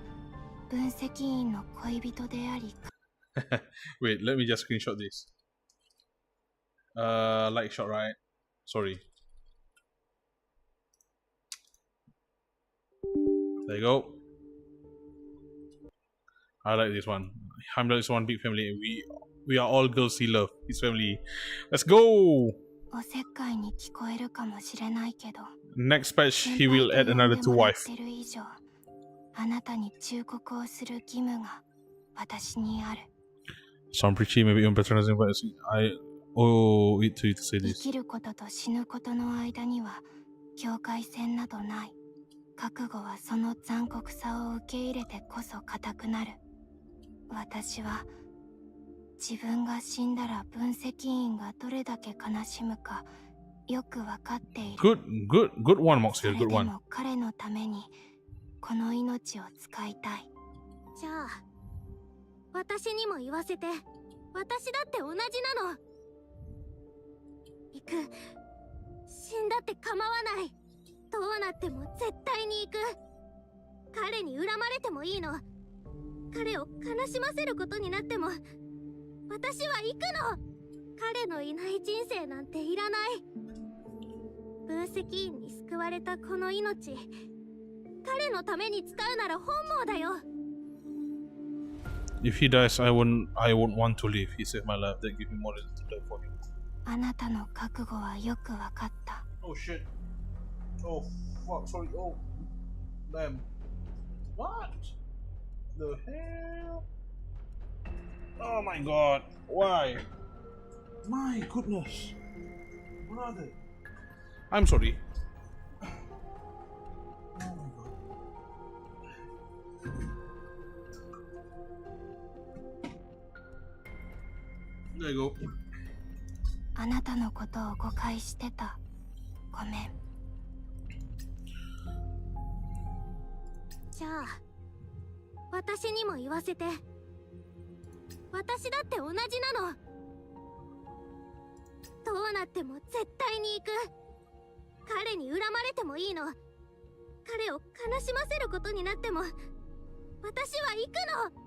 分析員の恋人であり。Wait, let me just screenshot this. Like shot, right? Sorry. There you go. I like this one. Heimdall is one big family. We are all girls he love. His family. Let's go! おせっかいに聞こえるかもしれないけど。Next patch, he will add another two wife. あなたに忠告をする義務が私にある。Some preachy maybe even patronizing, but I owe it to you to say 生 this. きることと死ぬことの間には境界線などない。覚悟はその残酷さを受け入れてこそ固くなる。私は自分が死んだら分析員がどれだけ悲しむかよくわかっている。Good one, Mox そ here. れ Good で one. も彼のためにこの命を使いたい。じゃあ私にも言わせて。私だって同じなの。行く。死んだって構わない。どうなっても絶対に行く。彼に恨まれてもいいの。彼を悲しませることになっても私は行くの。彼のいない人生なんていらない。分析員に救われたこの命、彼のために使うなら本望だよ。If he dies, I won't want to live. He saved my life. That gives me more reason to die for him. あなたの覚悟はよくわかった。Oh shit. Oh fuck. Sorry. Oh. Damn. What? The hell? Oh my god. Why? My goodness. Brother. I'm sorry. Oh my god. There you go. あなたのことを誤解してた。ごめん。じゃあ私にも言わせて。私だって同じなの。どうなっても絶対に行く。彼に恨まれてもいいの。彼を悲しませることになっても私は行くの。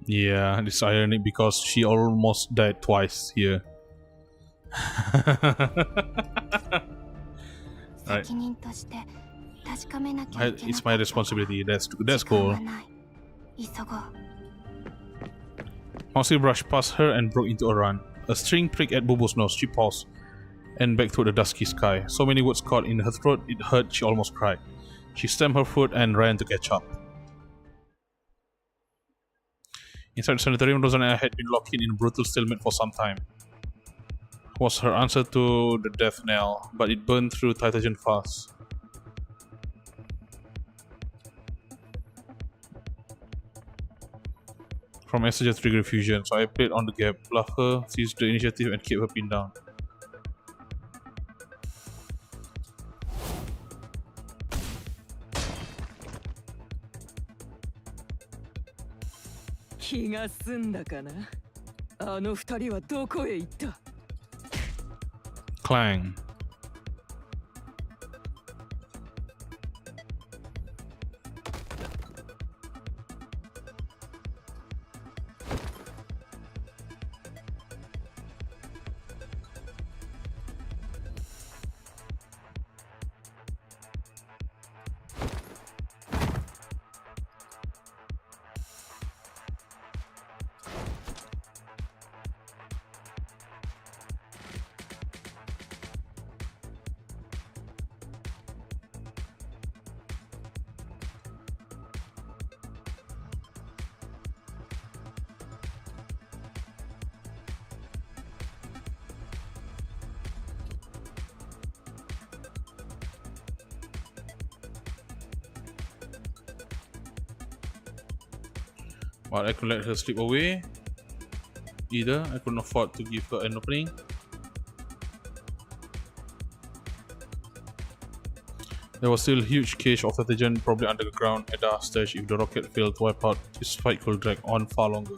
Yeah, it's ironic because she almost died twice here. 責任として確かめなきゃいけな It's か my った。 responsibility. That's 時間 cool. はない。急ごう。 Mousy brushed past her and broke into a run. A string pricked at Bubus' nose. She paused and back toward the dusky sky. So many words caught in her throat, it hurt, she almost cried. She stamped her foot and ran to catch up. Inside the sanitarium, Rosanna had been locked in brutal stalemate for some time. Was her answer to the death knell, but it burned through Titagen fast. From Messenger trigger fusion, so I played on the gap, bluff her, seized the initiative and kept her pinned down. Clang. But I could let her slip away. Either I couldn't afford to give her an opening. There was still a huge cache of Titagen probably under the ground at our stage if the rocket failed to wipe out. This fight could drag on far longer.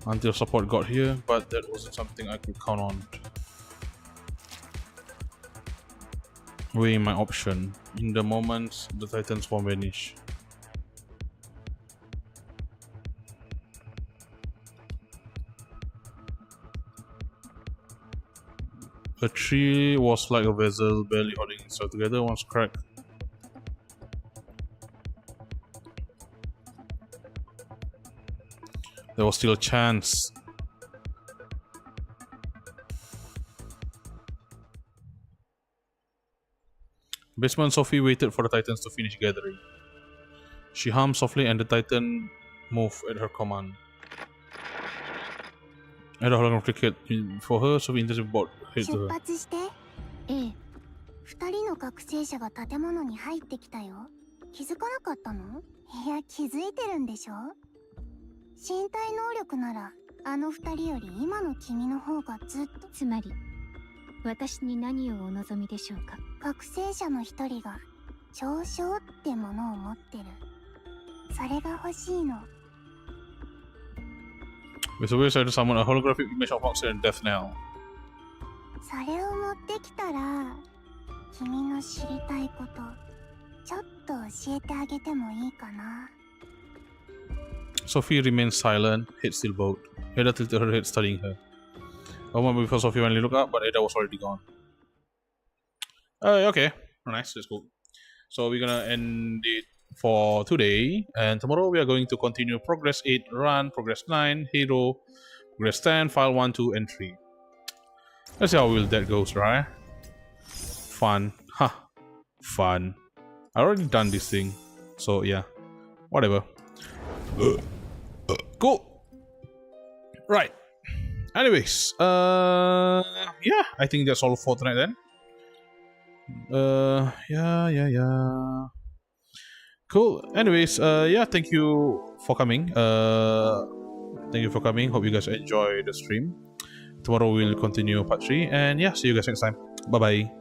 Until support got here, but that wasn't something I could count on. Weighing my option. In the moment, the Titan swarm vanished. The tree was like a vessel barely holding itself together once cracked. There was still a chance. Basement Sophie waited for the Titans to finish gathering. She hummed softly and the Titan moved at her command. At a hologram cricket for her, Sophie intentionally brought head to 出 her. 発して。ええ。二人の覚醒者が建物に入ってきたよ。気づかなかったの？いや、気づいてるんでしょ？身体能力なら、あの二人より今の君の方がずっと。つまり私に何をお望みでしょうか。覚醒者の一人が長所ってものを持ってる。それが欲しいの。 With a way to summon a holographic image of Moxie and Death Knell. それを持ってきたら、君の知りたいこと、ちょっと教えてあげてもいいかな。 Sophie remained silent, head still bowed. Ada tilted her head, studying her. A moment before Sophie finally looked up, but Ada was already gone. Okay. Nice, that's cool. So we're gonna end it for today, and tomorrow we are going to continue Progress 8, Run, Progress 9, Hero, Progress 10, File 1, 2, and 3. Let's see how well that goes, right? Fun. Huh. Fun. I already done this thing, so yeah. Whatever. Cool. Right. Anyways, yeah, I think that's all for tonight then. Yeah. Cool. Anyways, yeah, thank you for coming. Hope you guys enjoy the stream. Tomorrow we'll continue part 3, and yeah, see you guys next time. Bye bye.